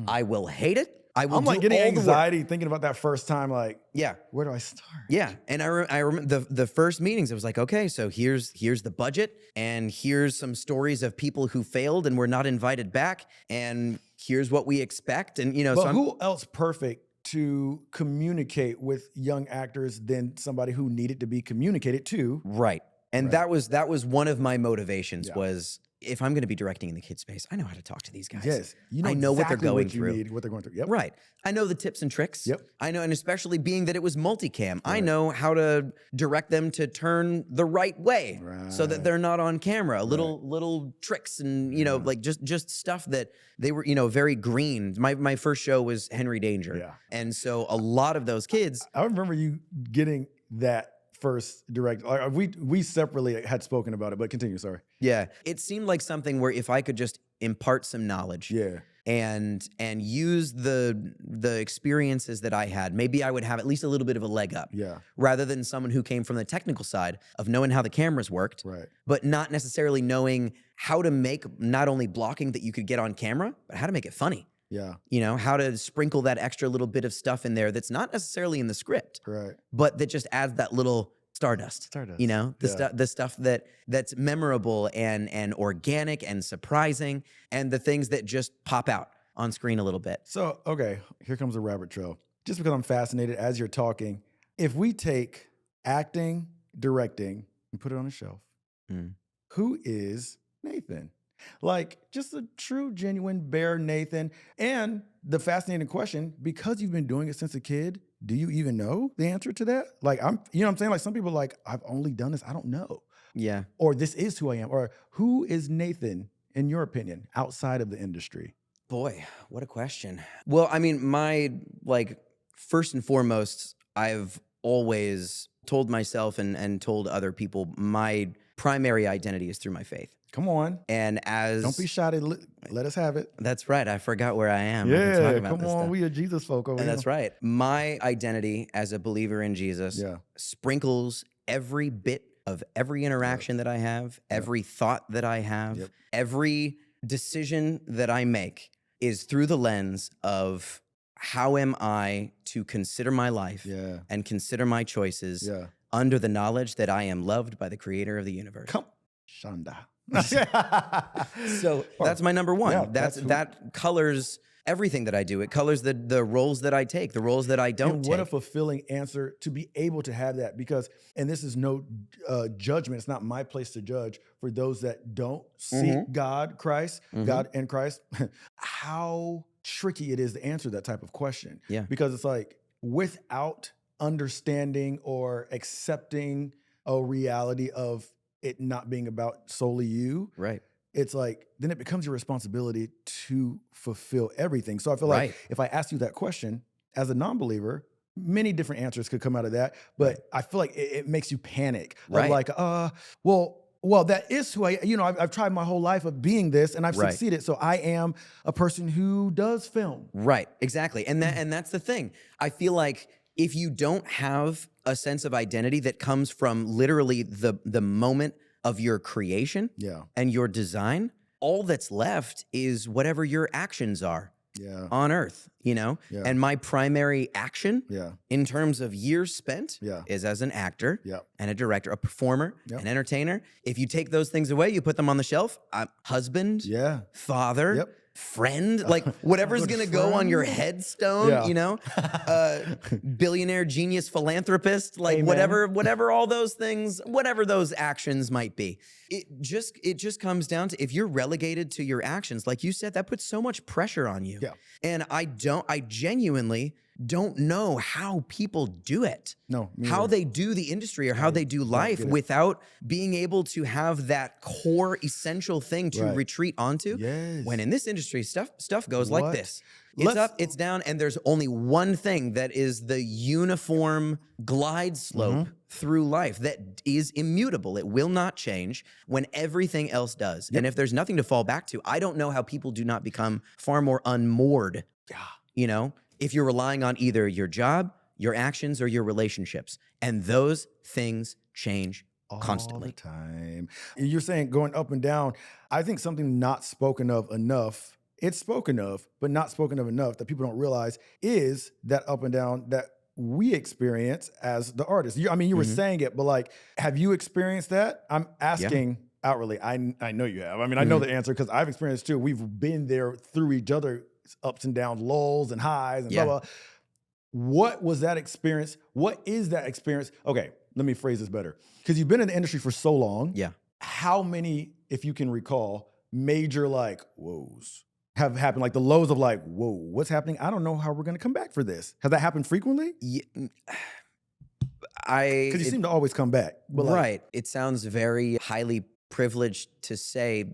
I will hate it. I will I'm like do getting all anxiety thinking about that first time. Like, yeah, where do I start? Yeah, and I remember the first meetings. It was like, okay, so here's the budget, and here's some stories of people who failed and were not invited back, and here's what we expect, and But so who else perfect to communicate with young actors than somebody who needed to be communicated to? Right, and Right. that was one of my motivations Yeah. was, if I'm going to be directing in the kid space, I know how to talk to these guys. Yes, you know, I know what they're exactly going what you through. need, what they're going through. Yep. Right. I know the tips and tricks. Yep. I know, and especially being that it was multicam, I Right. know how to direct them to turn the right way so that Right. they're not on camera. Little tricks and, like just stuff that they were, very green. My first show was Henry Danger. Yeah. And so a lot of those kids. I remember you getting that first direct. We separately had spoken about it, but continue. Sorry. Yeah. It seemed like something where if I could just impart some knowledge. Yeah. And use the experiences that I had, maybe I would have at least a little bit of a leg up. Yeah. Rather than someone who came from the technical side of knowing how the cameras worked, Right. but not necessarily knowing how to make not only blocking that you could get on camera, but how to make it funny. Yeah. How to sprinkle that extra little bit of stuff in there that's not necessarily in the script, Right. but that just adds that little stardust. The stuff that's memorable and organic and surprising, and the things that just pop out on screen a little bit. So, okay, here comes a rabbit trail. Just because I'm fascinated as you're talking, if we take acting, directing, and put it on a shelf, who is Nathan? Like, just a true, genuine, bare Nathan. And the fascinating question, because you've been doing it since a kid, do you even know the answer to that? Like, you know what I'm saying? Like, some people are like, I've only done this, I don't know. Yeah. Or this is who I am. Or who is Nathan, in your opinion, outside of the industry? Boy, what a question. Well, I mean, first and foremost, I've always told myself and told other people my primary identity is through my faith. Come on. And Don't be shy. Let us have it. That's right. I forgot where I am. I can Yeah, talk about come this on. stuff. We are Jesus folk over And here. that's right. My identity as a believer in Jesus sprinkles every bit of every interaction that I have, every thought that I have, every decision that I make is through the lens of how am I to consider my life and consider my choices under the knowledge that I am loved by the creator of the universe. Come, Shonda. So that's my number one. Yeah, that colors everything that I do. It colors the roles that I take, the roles that I don't And what take. a fulfilling answer to be able to have that, because, and this is no judgment, it's not my place to judge for those that don't seek God and Christ, how tricky it is to answer that type of question. Yeah. Because it's like, without understanding or accepting a reality of it not being about solely you, Right. it's like, then it becomes your responsibility to fulfill everything. So I feel like if I asked you that question as a non-believer, many different answers could come out of that. But I feel like it makes you panic. Right. Of like, well, that is who I, I've tried my whole life of being this and I've succeeded. So I am a person who does film. Right. Exactly. And that's the thing. I feel like if you don't have a sense of identity that comes from literally the moment of your creation and your design, all that's left is whatever your actions are on earth, And my primary action in terms of years spent is as an actor and a director, a performer, an entertainer. If you take those things away, you put them on the shelf, husband, father, friend, like whatever's gonna go on your headstone, billionaire, genius, philanthropist, like whatever all those things, whatever those actions might be. It just comes down to, if you're relegated to your actions, like you said, that puts so much pressure on you. And I genuinely don't know how people do it. No, how they do the industry or how they do life without being able to have that core essential thing to retreat onto. When in this industry, stuff goes like this. It's up, it's down, and there's only one thing that is the uniform glide slope through life that is immutable. It will not change when everything else does. And if there's nothing to fall back to, I don't know how people do not become far more unmoored. If you're relying on either your job, your actions or your relationships. And those things change constantly. All the time. You're saying going up and down. I think something not spoken of enough, it's spoken of, but not spoken of enough that people don't realize is that up and down that we experience as the artists. You were saying it, but like, have you experienced that? I'm asking outwardly. I know you have. I know the answer because I've experienced too. We've been there through each other, ups and downs, lulls and highs and blah, blah. What was that experience? What is that experience? Okay, let me phrase this better. Because you've been in the industry for so long. Yeah. How many, if you can recall, major like woes have happened? Like the lows of like, whoa, what's happening? I don't know how we're going to come back for this. Has that happened frequently? Yeah, because you seem to always come back. But right. It sounds very highly privileged to say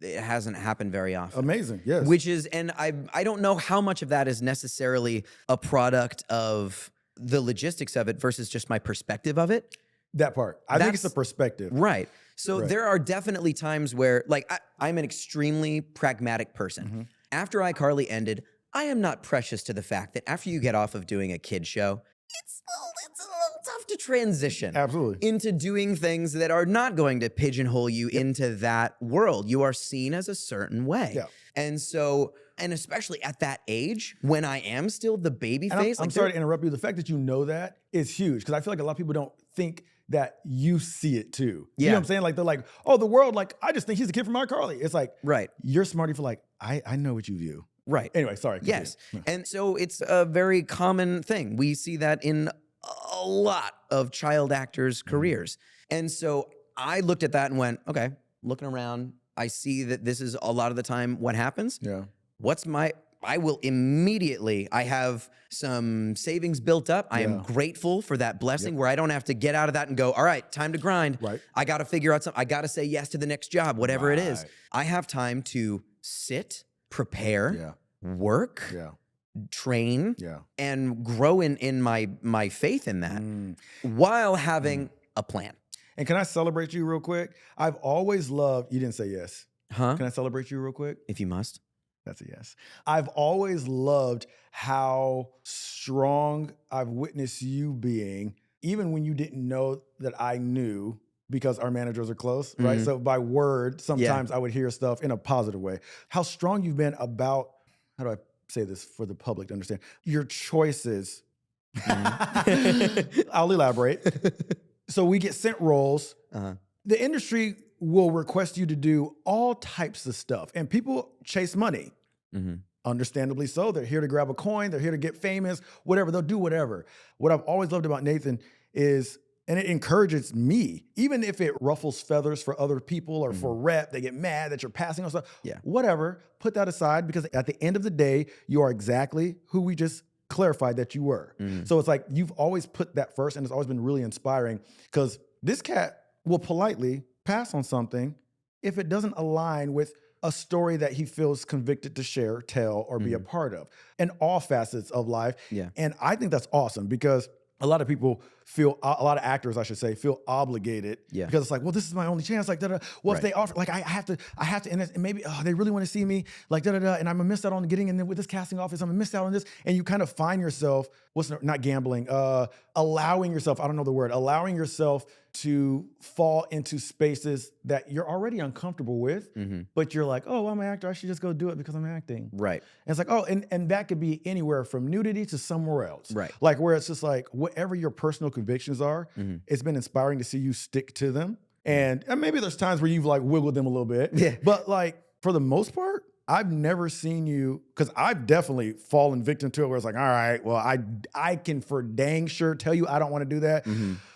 it hasn't happened very often. Amazing, yes. Which is, and I don't know how much of that is necessarily a product of the logistics of it versus just my perspective of it. That part. I think it's the perspective. Right. So there are definitely times where, like, I'm an extremely pragmatic person. After iCarly ended, I am not precious to the fact that after you get off of doing a kid show, it's a little tough to transition into doing things that are not going to pigeonhole you into that world. You are seen as a certain way. Yeah. And so, and especially at that age, when I am still the baby face. I'm sorry to interrupt you. The fact that you know that is huge because I feel like a lot of people don't think that you see it too. You know what I'm saying? Like they're like, oh, the world, like, I just think he's a kid from iCarly. It's like, you're smart if you're like, I know what you view. Right. Anyway, sorry. Yes. And so it's a very common thing. We see that in a lot of child actors' careers. And so I looked at that and went, okay, looking around, I see that this is a lot of the time what happens. Yeah. I will immediately, I have some savings built up. I am grateful for that blessing where I don't have to get out of that and go, all right, time to grind. Right. I got to figure out something. I got to say yes to the next job, whatever it is. I have time to sit, prepare, work, train, and grow in my faith in that while having a plan. And can I celebrate you real quick? I've always loved, you didn't say yes. Huh? Can I celebrate you real quick? If you must. That's a yes. I've always loved how strong I've witnessed you being, even when you didn't know that I knew, because our managers are close, right? So by word, sometimes I would hear stuff in a positive way. How strong you've been about, how do I say this for the public to understand? Your choices. I'll elaborate. So we get sent roles. The industry will request you to do all types of stuff. And people chase money. Understandably so. They're here to grab a coin. They're here to get famous, whatever. They'll do whatever. What I've always loved about Nathan is, and it encourages me, even if it ruffles feathers for other people or for rep, they get mad that you're passing on stuff. Whatever, put that aside because at the end of the day, you are exactly who we just clarified that you were. So it's like you've always put that first, and it's always been really inspiring because this cat will politely pass on something if it doesn't align with a story that he feels convicted to share, tell, or be a part of in all facets of life. And I think that's awesome because a lot of people feel, a lot of actors, I should say, feel obligated because it's like, well, this is my only chance. Like, well, if they offer, like, I have to, and maybe they really want to see me, like, and I'm gonna miss out on getting in with this casting office. I'm gonna miss out on this, and you kind of find yourself, not gambling, allowing yourself, I don't know the word, allowing yourself to fall into spaces that you're already uncomfortable with, but you're like, oh, well, I'm an actor. I should just go do it because I'm acting. Right. And it's like, oh, and that could be anywhere from nudity to somewhere else. Right. Like where it's just like, whatever your personal convictions are, it's been inspiring to see you stick to them. And maybe there's times where you've like wiggled them a little bit. But like, for the most part, I've never seen you, because I've definitely fallen victim to it where it's like, all right, well, I can for dang sure tell you I don't want to do that.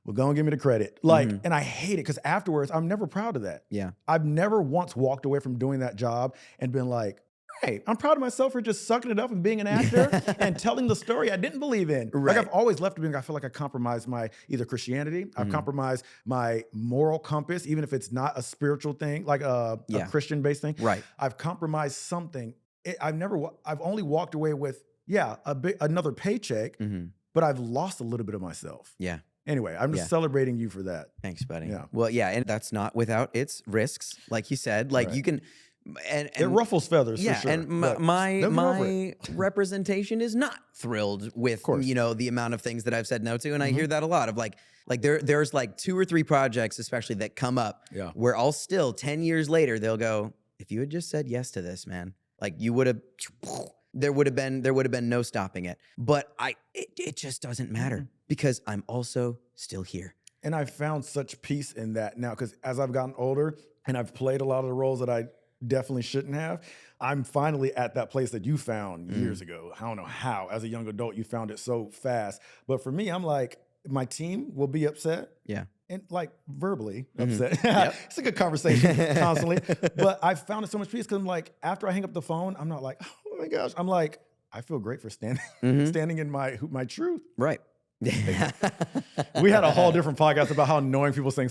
Well, go and give me the credit. Like, and I hate it because afterwards, I'm never proud of that. I've never once walked away from doing that job and been like, hey, I'm proud of myself for just sucking it up and being an actor and telling the story I didn't believe in. Like I've always left being, I feel like I compromised my either Christianity, I've compromised my moral compass, even if it's not a spiritual thing, like a Christian-based thing. Right. I've compromised something. I've only walked away with, another paycheck, but I've lost a little bit of myself. Anyway, I'm just celebrating you for that. Thanks, buddy. Well, and that's not without its risks. Like you said, like you can, and it ruffles feathers, yeah, for sure. and my representation is not thrilled with the amount of things that I've said no to, and I hear that a lot of like there's like 2 or 3 projects especially that come up where I'll still 10 years later they'll go, if you had just said yes to this, man, like you would have. There would have been no stopping it. But it just doesn't matter because I'm also still here. And I've found such peace in that now, because as I've gotten older and I've played a lot of the roles that I definitely shouldn't have, I'm finally at that place that you found years ago. I don't know how, as a young adult, you found it so fast. But for me, I'm like, my team will be upset. Yeah. And like verbally upset. It's a good conversation constantly. But I found it so much peace because I'm like, after I hang up the phone, I'm not like, oh my gosh. I'm like, I feel great for standing in my truth. Right. We had a whole different podcast about how annoying people saying,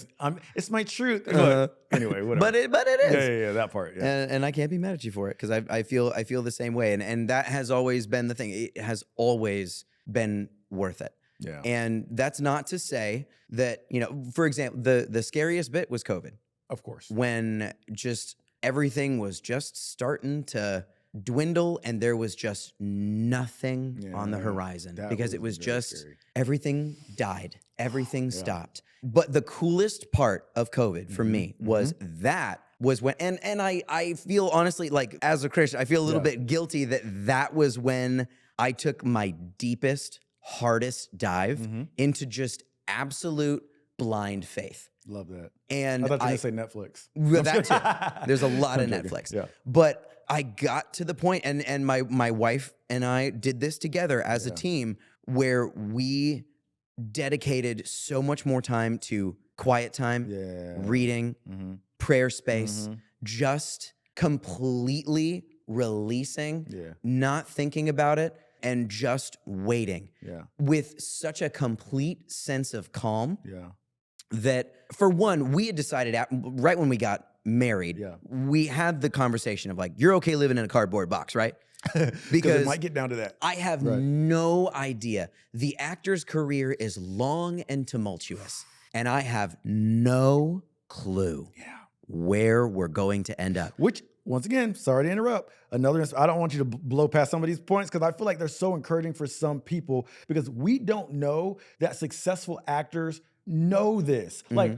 it's my truth. Anyway, whatever. But it is. Yeah, that part. Yeah. And I can't be mad at you for it because I feel the same way. And that has always been the thing. It has always been worth it. Yeah. And that's not to say that, for example, the scariest bit was COVID. Of course. When just everything was just starting to dwindle and there was just nothing on the horizon because it was just scary. Everything died. Everything stopped. But the coolest part of COVID for me was when, and I feel honestly, like as a Christian, I feel a little bit guilty that was when I took my deepest, hardest dive into just absolute blind faith. Love that. And I thought you were going to say Netflix. That too. There's a lot of Netflix. Yeah. But I got to the point, and my wife and I did this together as a team where we dedicated so much more time to quiet time, reading, prayer space, just completely releasing, not thinking about it, and just waiting with such a complete sense of calm that, for one, we had decided right when we got married, we had the conversation of like, you're okay living in a cardboard box, right? Because it might get down to that. I have no idea. The actor's career is long and tumultuous, and I have no clue where we're going to end up. Which, once again, sorry to interrupt. I don't want you to blow past some of these points because I feel like they're so encouraging for some people because we don't know that successful actors know this. Like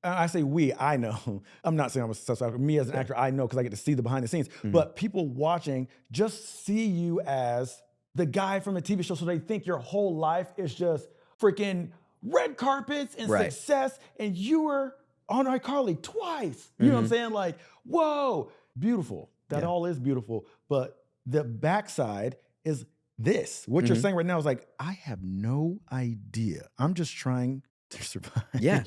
I say we, I know. I'm not saying I'm a successful actor. Me as an actor, I know because I get to see the behind the scenes. But people watching just see you as the guy from the TV show, so they think your whole life is just freaking red carpets and success, and you were on iCarly twice. You know what I'm saying? Like, whoa, beautiful. That all is beautiful. But the backside is this. What you're saying right now is like, I have no idea. I'm just trying to survive. Yeah.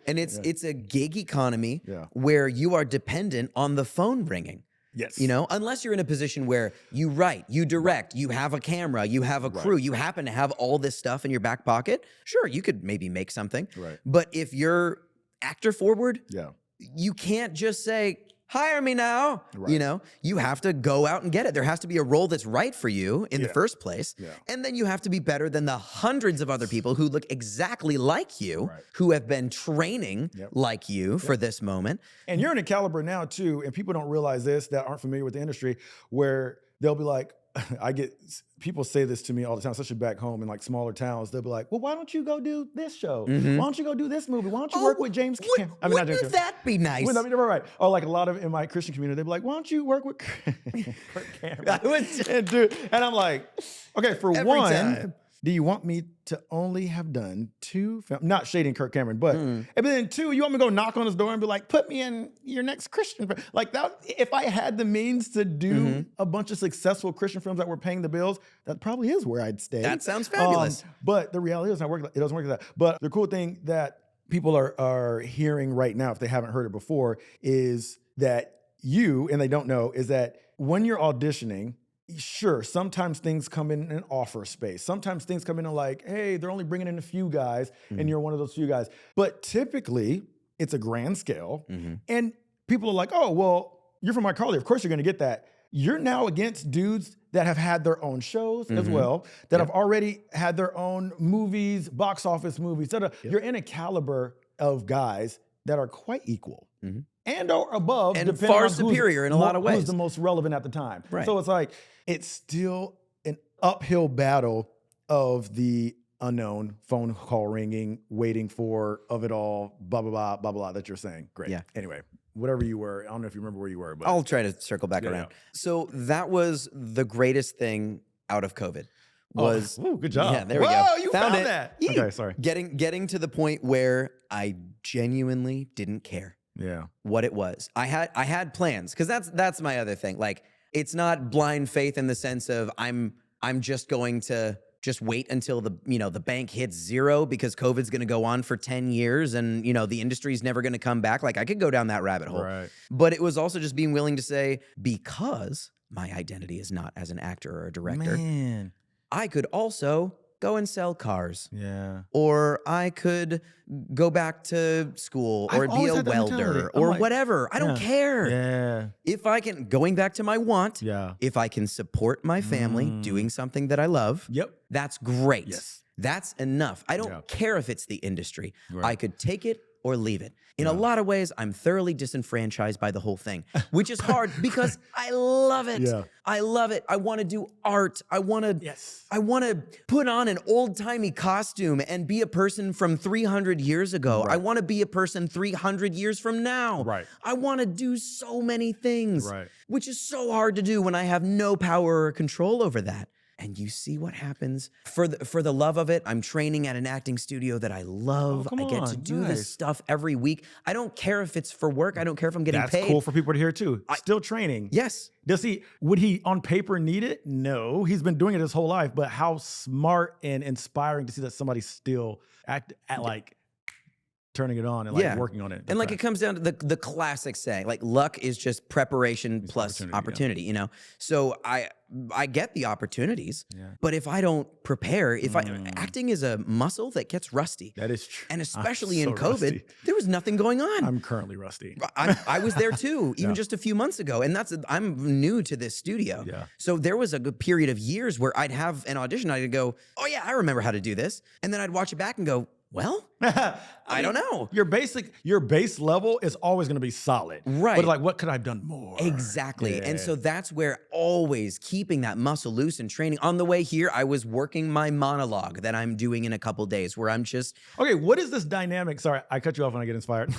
And it's a gig economy where you are dependent on the phone ringing. Yes. Unless you're in a position where you write, you direct, you have a camera, you have a crew, you happen to have all this stuff in your back pocket. Sure, you could maybe make something. Right. But if you're actor forward, you can't just say, hire me now. Right. You have to go out and get it. There has to be a role that's right for you in the first place. Yeah. And then you have to be better than the hundreds of other people who look exactly like you, who have been training like you for this moment. And you're in a caliber now too, and people don't realize this that aren't familiar with the industry, where they'll be like, people say this to me all the time, especially back home in like smaller towns. They'll be like, well, why don't you go do this show? Why don't you go do this movie? Why don't you work with James Cameron? Wouldn't that be nice? Right. Or like a lot of in my Christian community, they'd be like, why don't you work with Kirk Cameron? And I'm like, okay, for Every one, time. Do you want me to only have done 2 films? Not shading Kirk Cameron, but and then 2, you want me to go knock on his door and be like, put me in your next Christian film? Like that, if I had the means to do a bunch of successful Christian films that were paying the bills, that probably is where I'd stay. That sounds fabulous. But the reality is it doesn't work like that. But the cool thing that people are hearing right now, if they haven't heard it before, is that and they don't know, is that when you're auditioning, sure, sometimes things come in an offer space. Sometimes things come in like, hey, they're only bringing in a few guys, and you're one of those few guys. But typically, it's a grand scale, and people are like, oh, well, you're from iCarly. Of course you're going to get that. You're now against dudes that have had their own shows as well, that have already had their own movies, box office movies. You're in a caliber of guys that are quite equal. and or above, and depending far on superior in a lot of ways. Who's the most relevant at the time. Right. So it's like, it's still an uphill battle of the unknown, phone call ringing, waiting for, of it all, blah, blah, blah, blah, blah, that you're saying. Great. Yeah. Anyway, whatever you were, I don't know if you remember where you were, but I'll try to circle back around. Yeah. So that was the greatest thing out of COVID. Was good job. Yeah, there we go. Whoa, you found it. that. Yeah. Okay, sorry. Getting to the point where I genuinely didn't care what it was. I had plans, because that's my other thing. Like, it's not blind faith in the sense of I'm just going to just wait until the bank hits zero because COVID's going to go on for 10 years and the industry's never going to come back. Like, I could go down that rabbit hole. Right. But it was also just being willing to say, because my identity is not as an actor or a director, Man. I could also go and sell cars. Yeah. Or I could go back to school or I've be always a had that mentality. welder I'm or like, whatever. I don't care. Yeah. If I can, going back to my want, if I can support my family doing something that I love, that's great. Yes. That's enough. I don't care if it's the industry. Right. I could take it or leave it. In a lot of ways, I'm thoroughly disenfranchised by the whole thing, which is hard because I love it. Yeah. I love it. I want to do art. I want to put on an old-timey costume and be a person from 300 years ago. Right. I want to be a person 300 years from now. Right. I want to do so many things, Right. which is so hard to do when I have no power or control over that. And you see what happens. For the love of it, I'm training at an acting studio that I love. I get to do this stuff every week. I don't care if it's for work. I don't care if I'm getting paid. That's cool for people to hear too. Still training. Yes. Would he on paper need it? No. He's been doing it his whole life. But how smart and inspiring to see that somebody's still like turning it on and like working on it. And like, it comes down to the classic saying, like, luck is just preparation plus opportunity, So I get the opportunities, but if I don't prepare, acting is a muscle that gets rusty. That is true. And especially in COVID, there was nothing going on. I'm currently rusty. I was there too, even just a few months ago. And I'm new to this studio. Yeah. So there was a good period of years where I'd have an audition, I'd go, oh yeah, I remember how to do this. And then I'd watch it back and go, well, I don't know. Your base level is always going to be solid. Right. But like, what could I have done more? Exactly. And so that's where always keeping that muscle loose and training. On the way here, I was working my monologue that I'm doing in a couple days where I'm just... Okay, what is this dynamic? Sorry, I cut you off when I get inspired.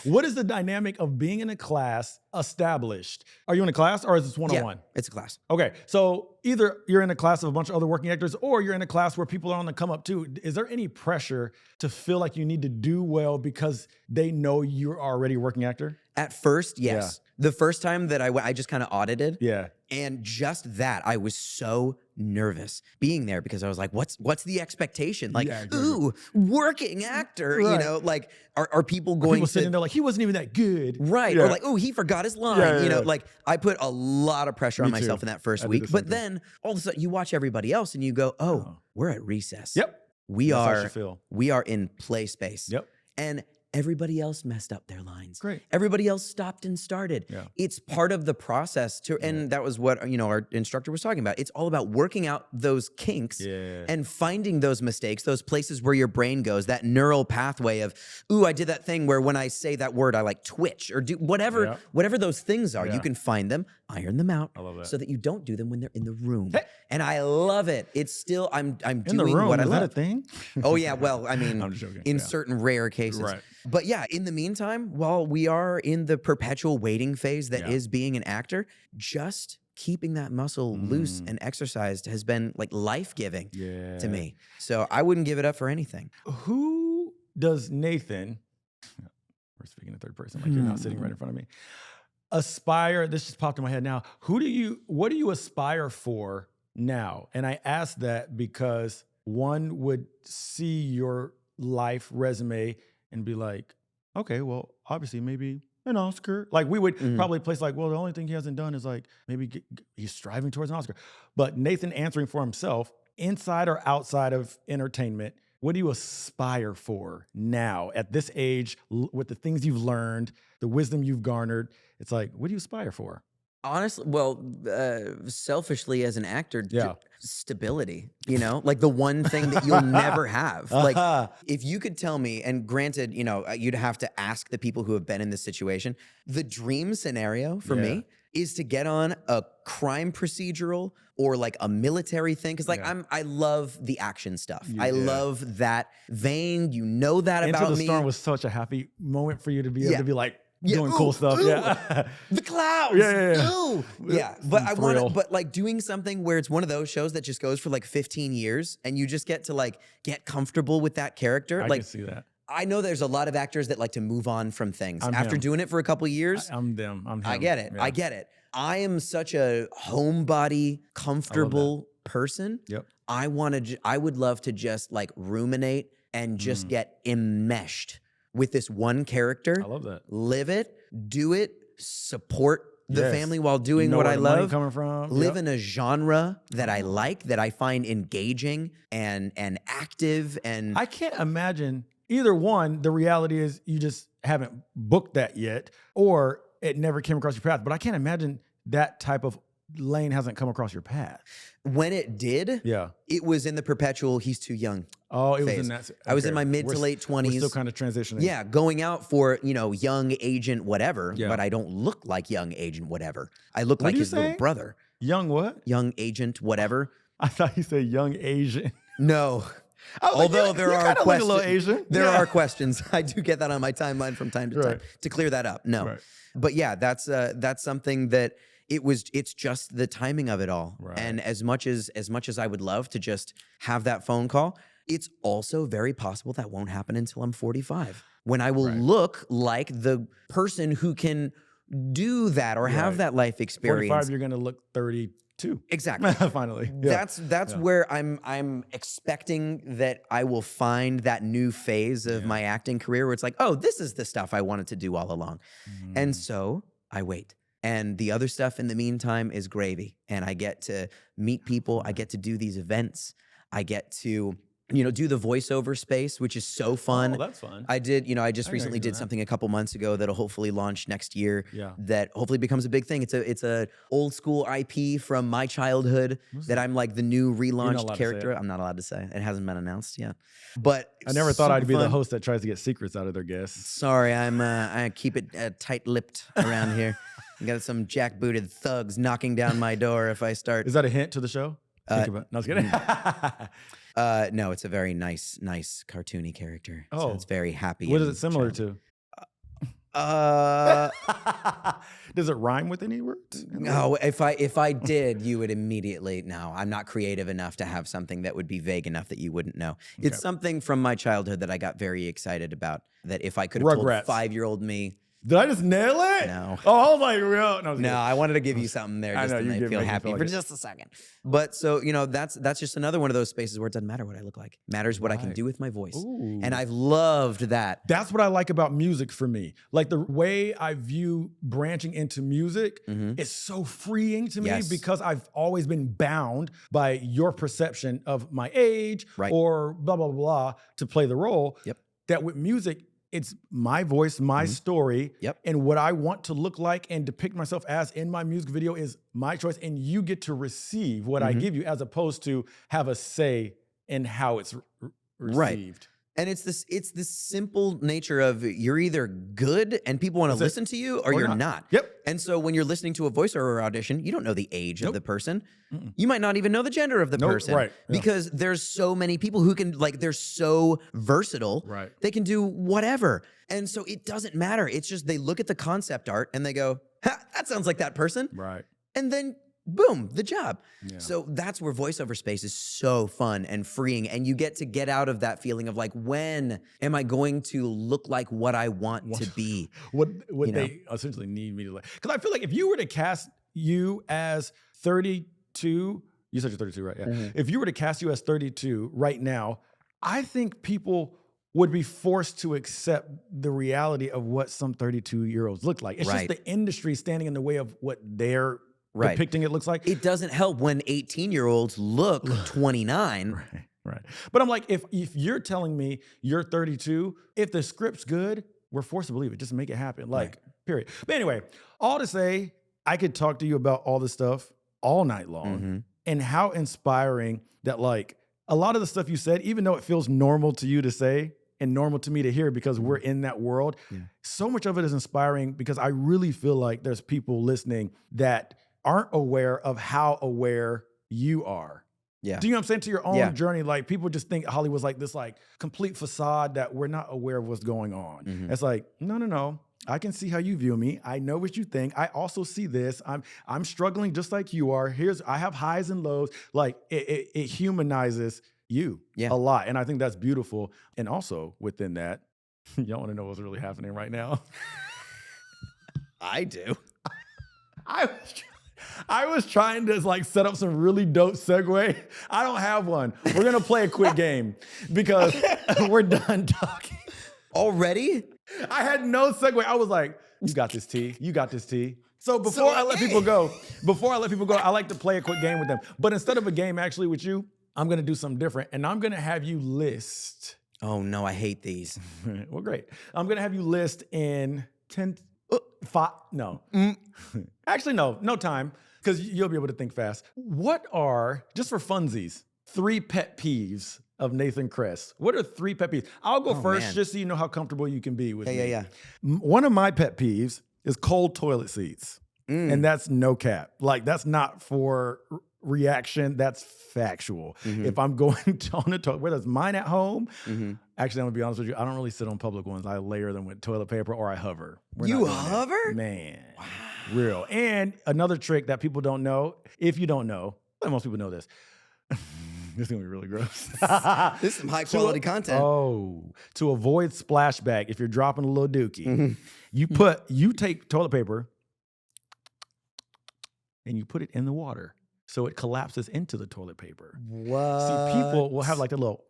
What is the dynamic of being in a class established? Are you in a class or is this one-on-one? Yeah, it's a class. Okay, so either you're in a class of a bunch of other working actors or you're in a class where people are on the come up too. Is there any pressure to feel like you need to do well because they know you're already a working actor? At first, yes. The first time that I just kind of audited. Yeah. And just that, I was so nervous being there because I was like, what's the expectation? Like, ooh, working actor, Right. like, are people going people sitting there like, he wasn't even that good. Right. Yeah. Or like, oh, he forgot his line. Yeah. Like, I put a lot of pressure on myself in that first I did week. the same But thing. then all of a sudden you watch everybody else and you go, oh, we're at recess. Yep. We That's how are you feel. we are in play space. Yep. And everybody else messed up their lines. Great. Everybody else stopped and started. Yeah. It's part of the process and that was what our instructor was talking about. It's all about working out those kinks and finding those mistakes, those places where your brain goes, that neural pathway of, ooh, I did that thing where when I say that word, I like twitch or do whatever those things are. You can find them, iron them out so that you don't do them when they're in the room. Hey. And I love it. It's still, I'm In doing the room, what I is love. that a thing? Oh yeah, well, I mean, I'm just joking. in certain rare cases. Right. But yeah, in the meantime, while we are in the perpetual waiting phase that is being an actor, just keeping that muscle loose and exercised has been like life-giving to me. So I wouldn't give it up for anything. Who does Nathan, we're speaking in third person, like you're not sitting right in front of me, aspire, this just popped in my head now, what do you aspire for now? And I ask that because one would see your life resume and be like, okay, well, obviously maybe an Oscar. Like we would probably place like, well, the only thing he hasn't done is like maybe he's striving towards an Oscar. But Nathan answering for himself, inside or outside of entertainment, what do you aspire for now at this age with the things you've learned, the wisdom you've garnered? It's like, what do you aspire for? Honestly, well, selfishly as an actor, Yeah. stability, you know, like the one thing that you'll never have. Like if you could tell me, and granted, you know, you'd have to ask the people who have been in this situation, the dream scenario for me is to get on a crime procedural or like a military thing. Cause like I love the action stuff. I love that vein. You know that about me. Into the Storm was such a happy moment for you to be able to be like, doing cool stuff. Yeah. The clouds. Yeah. But I want to, but like doing something where it's one of those shows that just goes for like 15 years and you just get to like get comfortable with that character. I like, can see that. I know there's a lot of actors that like to move on from things after doing it for a couple of years. I'm them. I'm him. I get it. Yeah. I get it. I am such a homebody, comfortable person. Yep. I would love to just like ruminate and just get enmeshed with this one character. I love that. Live it, do it, support the family while doing what I love. Coming from. Live in a genre that I like, that I find engaging and active. And I can't imagine either one. The reality is you just haven't booked that yet, or it never came across your path. But I can't imagine that type of lane hasn't come across your path. When it did, it was in the perpetual he's too young. Oh, it phase. was in that. Okay. I was in my mid to late 20s. We're still kind of transitioning. Yeah, going out for, you know, young agent whatever, but I don't look like young agent whatever. I look like his little brother. Young what? Young agent whatever. I thought you said young Asian. No. Although there are questions. Look a little Asian. There are questions. I do get that on my timeline from time to time to clear that up. No. Right. But yeah, that's something that it's just the timing of it all. Right. And as much as I would love to just have that phone call, it's also very possible that won't happen until I'm 45, when I will look like the person who can do that or have that life experience. 45, you're going to look 32. Exactly. Finally. Yeah. That's where I'm expecting that I will find that new phase of my acting career where it's like, oh, this is the stuff I wanted to do all along. And so I wait. And the other stuff in the meantime is gravy. And I get to meet people. I get to do these events. I get to, you know, do the voiceover space, which is so fun. Oh, that's fun. I just recently did something a couple months ago that'll hopefully launch next year. That hopefully becomes a big thing. It's a old school IP from my childhood that I'm like the new relaunched character. I'm not allowed to say. It hasn't been announced yet. But I never thought I'd be the host that tries to get secrets out of their guests. Sorry, I keep it tight-lipped around here. I got some jackbooted thugs knocking down my door if I start. Is that a hint to the show? No, I was kidding. No, it's a very nice cartoony character. Oh, so it's very happy. What is it similar to? Does it rhyme with any words? No, if I did, you would immediately know. I'm not creative enough to have something that would be vague enough that you wouldn't know. Okay. It's something from my childhood that I got very excited about. That if I could have told 5-year-old me. Did I just nail it? No. Oh, I was like, real. No, I wanted to give you something there just to make you feel happy for just a second. But so, you know, that's just another one of those spaces where it doesn't matter what I look like. It matters what I can do with my voice. Ooh. And I've loved that. That's what I like about music for me. Like the way I view branching into music is so freeing to me because I've always been bound by your perception of my age or blah, blah, blah, blah to play the role. That with music, it's my voice, my story, and what I want to look like and depict myself as in my music video is my choice, and you get to receive what I give you as opposed to have a say in how it's received. Right. And it's this simple nature of you're either good and people want to listen to you or you're not. Yep. And so when you're listening to a voiceover audition, you don't know the age of the person. You might not even know the gender of the person. Right. Because there's so many people who can, like, they're so versatile. Right. They can do whatever. And so it doesn't matter. It's just they look at the concept art and they go, ha, that sounds like that person. Right. And then boom, the job. Yeah. So that's where voiceover space is so fun and freeing. And you get out of that feeling of like, when am I going to look like what I want to be? What they essentially need me to like. Because I feel like if you were to cast you as 32, you said you're 32, right? Yeah. If you were to cast you as 32 right now, I think people would be forced to accept the reality of what some 32-year-olds look like. It's just the industry standing in the way of what they're depicting it looks like. It doesn't help when 18-year-olds look 29. Right. But I'm like, if you're telling me you're 32, if the script's good, we're forced to believe it. Just make it happen. Like, period. But anyway, all to say, I could talk to you about all this stuff all night long, and how inspiring that, like, a lot of the stuff you said, even though it feels normal to you to say and normal to me to hear because we're in that world, so much of it is inspiring because I really feel like there's people listening that aren't aware of how aware you are. Yeah. Do you know what I'm saying? To your own journey, like people just think Hollywood's like this like complete facade that we're not aware of what's going on. It's like, no. I can see how you view me. I know what you think. I also see this. I'm struggling just like you are. I have highs and lows. Like it humanizes you a lot. And I think that's beautiful. And also within that, y'all want to know what's really happening right now? I do. I was trying to like set up some really dope segue. I don't have one. We're going to play a quick game because we're done talking. Already? I had no segue. I was like, you got this, T. You got this, T. So before I let people go, I like to play a quick game with them. But instead of a game actually with you, I'm going to do something different. And I'm going to have you list. Oh, no, I hate these. Well, great. I'm going to have you list in 10, 5, no. Actually, no time, because you'll be able to think fast. What are, just for funsies, 3 pet peeves of Nathan Kress? What are 3 pet peeves? I'll go first, just so you know how comfortable you can be with me. Yeah. One of my pet peeves is cold toilet seats. And that's no cap. Like, that's not for reaction, that's factual. If I'm going on the toilet, whether it's mine at home, actually, I'm gonna be honest with you, I don't really sit on public ones. I layer them with toilet paper or I hover. You hover? Man, wow. Real. And another trick that people don't know, if you don't know, well, most people know this. This is gonna be really gross. This is some high quality content. Oh, to avoid splashback, if you're dropping a little dookie, you take toilet paper and you put it in the water so it collapses into the toilet paper. What? See, people will have like a little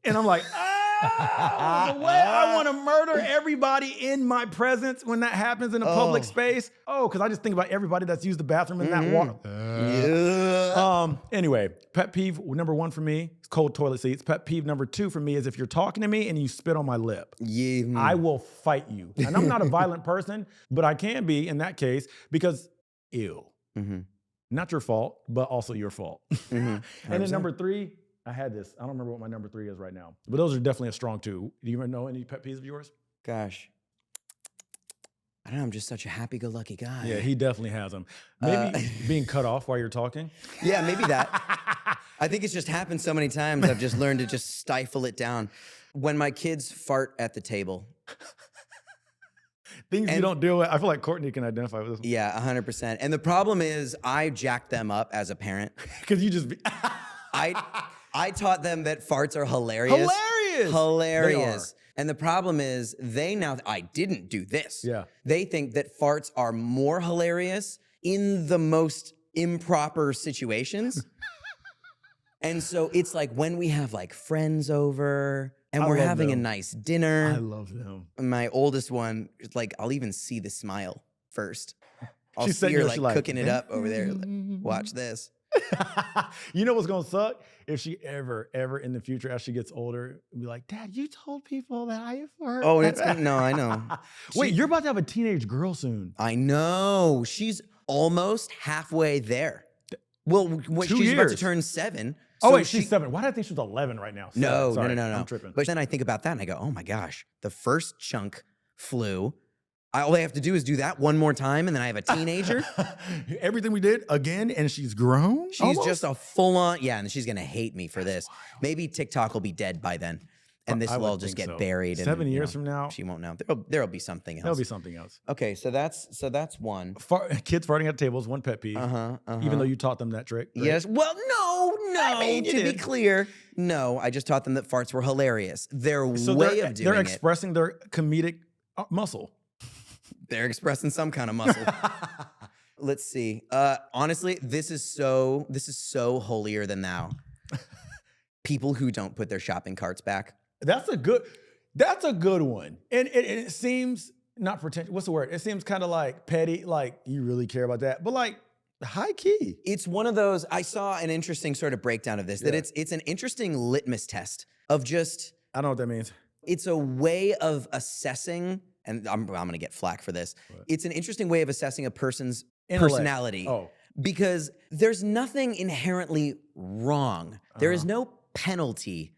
and I'm like, the way I want to murder everybody in my presence when that happens in a public space. Oh, because I just think about everybody that's used the bathroom in that water. Anyway, pet peeve number 1 for me is cold toilet seats. Pet peeve number 2 for me is if you're talking to me and you spit on my lip. I will fight you. And I'm not a violent person, but I can be in that case because ew. Not your fault, but also your fault. And then number 3, I had this. I don't remember what my number 3 is right now, but those are definitely a strong 2. Do you know any pet peeves of yours? Gosh. I don't know. I'm just such a happy-go-lucky guy. Yeah, he definitely has them. Maybe being cut off while you're talking. Yeah, maybe that. I think it's just happened so many times. I've just learned to just stifle it down. When my kids fart at the table. Things you don't deal with. I feel like Courtney can identify with this one. Yeah, 100%. And the problem is I jacked them up as a parent. Because you just... I taught them that farts are hilarious. Hilarious. And the problem is I didn't do this. Yeah. They think that farts are more hilarious in the most improper situations. And so it's like when we have like friends over and we're having a nice dinner. I love them. My oldest one, like I'll even see the smile first. I'll She's see her like cooking it up over there. Like, watch this. You know what's gonna suck? If she ever in the future, as she gets older, be like, Dad, you told people that I fart. Oh, no, I know. Wait, you're about to have a teenage girl soon. I know. She's almost halfway there. Well, when she's about to turn 7. Oh, wait, she's 7. Why did I think she was 11 right now? No. I'm tripping. But then I think about that and I go, oh my gosh, the first chunk flew. All I have to do is do that one more time, and then I have a teenager. Everything we did again, and she's grown? She's just a full-on, and she's going to hate me for this. Maybe TikTok will be dead by then, and this will all just get buried. 7 years from now? She won't know. There'll be something else. There'll be something else. Okay, so that's one. Kids farting at tables, one pet peeve. Even though you taught them that trick. Right? Yes. Well, no. I mean, to be clear, no. I just taught them that farts were hilarious. Their way of doing it. They're expressing their comedic muscle. They're expressing some kind of muscle. Let's see. Honestly, this is so holier than thou. People who don't put their shopping carts back. That's a good one. And it seems not pretentious. What's the word? It seems kind of like petty, like you really care about that. But like high key. It's one of those, I saw an interesting sort of breakdown of this, that it's an interesting litmus test of just. I don't know what that means. It's a way of assessing and I'm going to get flack for this. It's an interesting way of assessing a person's Intellect. personality. Oh. Because there's nothing inherently wrong. There is no penalty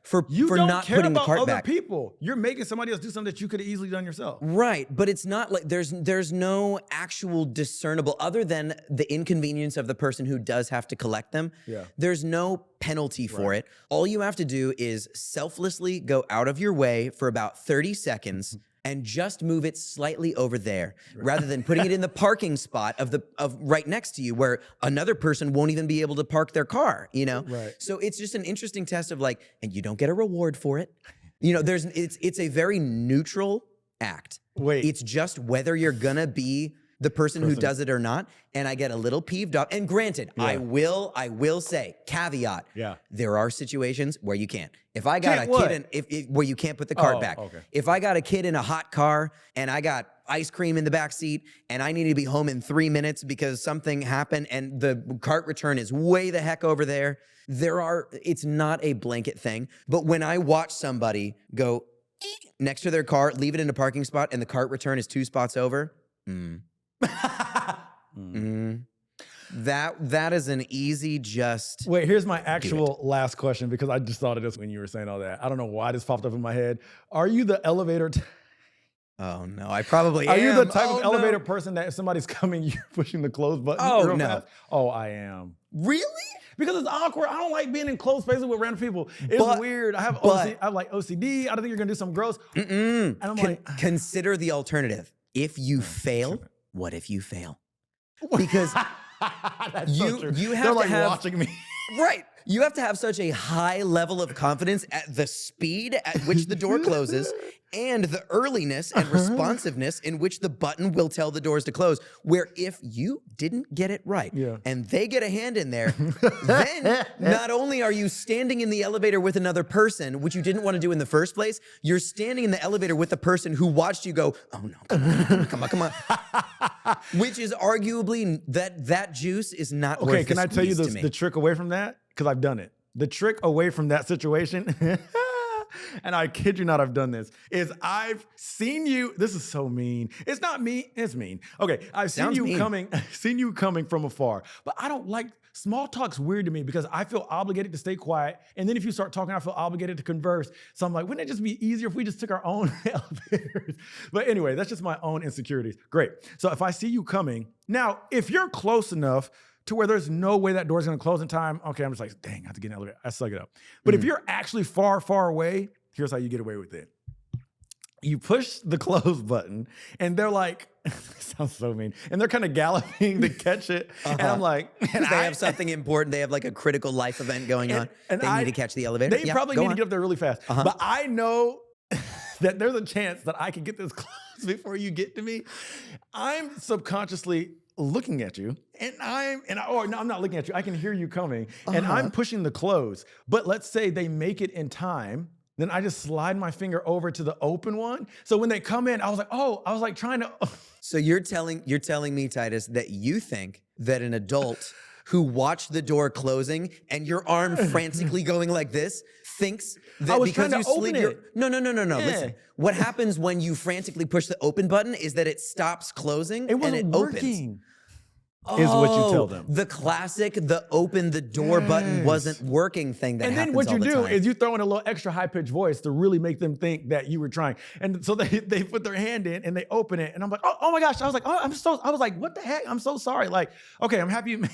for not putting the cart back. People. You're making somebody else do something that you could have easily done yourself. Right, but it's not like there's no actual discernible, other than the inconvenience of the person who does have to collect them. Yeah. There's no penalty for it. All you have to do is selflessly go out of your way for about 30 seconds and just move it slightly over there, rather than putting it in the parking spot of right next to you, where another person won't even be able to park their car, you know? Right. So it's just an interesting test of like, and you don't get a reward for it. You know, it's a very neutral act. Wait. It's just whether you're gonna be the person who does it or not. And I get a little peeved off. And granted, I will say, caveat, there are situations where you can't. If I got a kid where you can't put the cart back. Okay. If I got a kid in a hot car and I got ice cream in the back seat and I need to be home in 3 minutes because something happened and the cart return is way the heck over there, it's not a blanket thing. But when I watch somebody go next to their car, leave it in a parking spot, and the cart return is 2 spots over, that is an easy just. Wait, here's my actual last question, because I just thought of this when you were saying all that. I don't know why this popped up in my head. Are you the elevator? Oh no, I probably am. Are you the type of elevator person that if somebody's coming, you're pushing the close button? Real fast? Oh, I am. Really? Because it's awkward. I don't like being in close spaces with random people. It's weird. I have OCD. I don't think you're gonna do something gross. And I'm consider the alternative. If you fail, what if you fail? Because you have to have watching me. Right. You have to have such a high level of confidence at the speed at which the door closes and the earliness and responsiveness in which the button will tell the doors to close, where if you didn't get it right and they get a hand in there, then not only are you standing in the elevator with another person, which you didn't want to do in the first place, you're standing in the elevator with the person who watched you go, oh no, come on. Which is arguably that juice is not worth the can I tell you squeeze to me. the trick away from that? Because I've done it. The trick away from that situation, and I kid you not, I've done this, is I've seen you, this is so mean. It's not mean, it's mean. Okay, I've seen you coming from afar, but I don't like, small talk's weird to me because I feel obligated to stay quiet. And then if you start talking, I feel obligated to converse. So I'm like, wouldn't it just be easier if we just took our own elevators? But anyway, that's just my own insecurities. Great. So if I see you coming, now, if you're close enough to where there's no way that door's gonna close in time, okay, I'm just like, dang, I have to get in the elevator. I suck it up. But if you're actually far, far away, here's how you get away with it. You push the close button, and they're like, sounds so mean, and they're kind of galloping to catch it. And I'm like, they have something important. They have like a critical life event going on. And they need to catch the elevator. They probably need to get up there really fast. But I know that there's a chance that I can get this close before you get to me. I'm subconsciously looking at you, and I'm not looking at you. I can hear you coming, and I'm pushing the close. But let's say they make it in time, then I just slide my finger over to the open one. So when they come in, I was like trying to. So you're telling me, Titus, that you think that an adult who watched the door closing and your arm frantically going like this thinks that because you slid your... No. Listen, what happens when you frantically push the open button is that it stops closing and it opens. Is what you tell them. The classic, the open the door button wasn't working thing that happens all the time. And then what you do is you throw in a little extra high-pitched voice to really make them think that you were trying. And so they put their hand in and they open it. And I'm like, oh my gosh. I was like, I was like, what the heck? I'm so sorry. Like, okay, I'm happy you made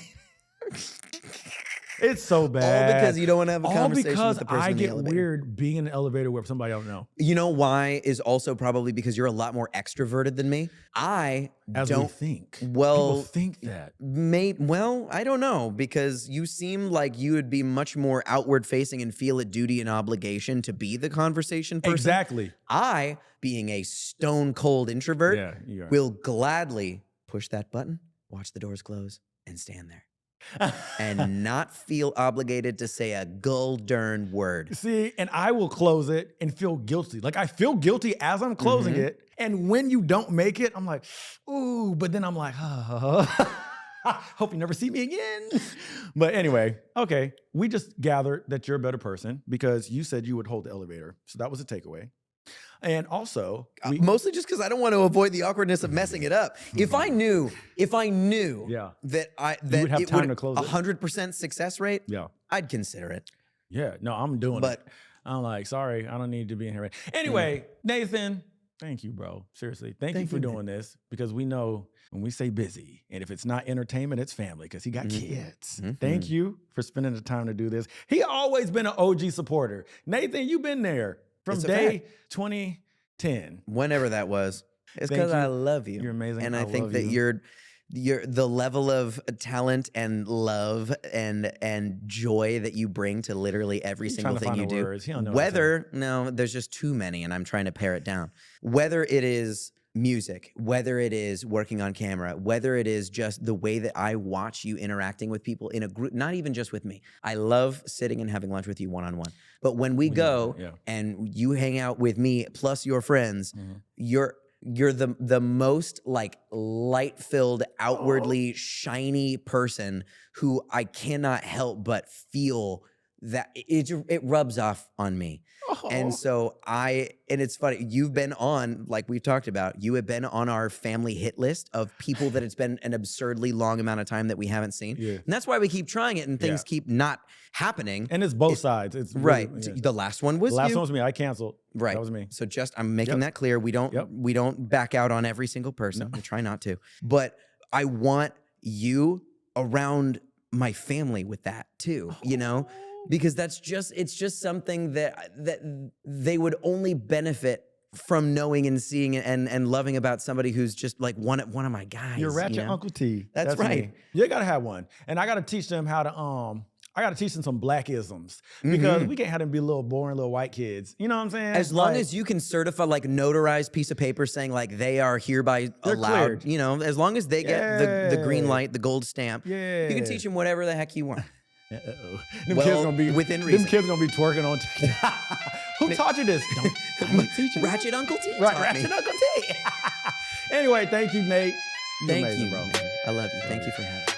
It's so bad. All because you don't want to have a conversation because with the person in the elevator. I get weird being in an elevator with somebody I don't know. You know why is also probably because you're a lot more extroverted than me. We think. Well, people think that. Well, I don't know, because you seem like you would be much more outward facing and feel a duty and obligation to be the conversation person. Exactly. I, being a stone cold introvert, will gladly push that button, watch the doors close, and stand there. And not feel obligated to say a gull-darn word. See, and I will close it and feel guilty. Like I feel guilty as I'm closing it. And when you don't make it, I'm like, ooh, but then I'm like, hope you never see me again. But anyway, okay, we just gathered that you're a better person because you said you would hold the elevator. So that was a takeaway. And also, mostly just because I don't want to avoid the awkwardness of messing it up. If I knew that you would have time to close it. 100% success rate, I'd consider it. Yeah, no, I'm doing it. I'm like, sorry, I don't need to be in here. Anyway, Nathan, thank you, bro. Seriously, thank you for doing this, because we know when we say busy, and if it's not entertainment, it's family, because he got kids. Thank you for spending the time to do this. He always been an OG supporter. Nathan, you've been there from day 2010. Whenever that was. It's because I love you. You're amazing. And I think that you're the level of talent and love and joy that you bring to literally every single thing you do. There's just too many, and I'm trying to pare it down. Whether it is music, whether it is working on camera, whether it is just the way that I watch you interacting with people in a group, not even just with me. I love sitting and having lunch with you one-on-one. But when we go and you hang out with me plus your friends, you're the most like light-filled, outwardly shiny person who I cannot help but feel that it rubs off on me. And so and it's funny, you've been on, like we've talked about, you have been on our family hit list of people that it's been an absurdly long amount of time that we haven't seen. And that's why we keep trying it and things keep not happening. And it's both sides. It's right. Really, The last one was The last one was me. I canceled. Right. That was me. So I'm making that clear. We don't back out on every single person. We try not to. But I want you around my family with that too, you know? Because it's just something that they would only benefit from knowing and seeing and loving about somebody who's just like one of my guys. You're ratchet Uncle T. That's right. Me. You gotta have one. And I gotta teach them how to I gotta teach them some black isms, because we can't have them be little boring little white kids. You know what I'm saying? As long as you can certify like notarized piece of paper saying like they are hereby allowed, cleared. You know, as long as they get the green light, the gold stamp, you can teach them whatever the heck you want. Them kids gonna be within reason. Them kids gonna be twerking on TikTok. Who taught you this? Don't teach you. Ratchet Uncle T. Right, Ratchet Uncle T. Anyway, thank you, Nate. Thank you, bro. I love you. Thank you for having me.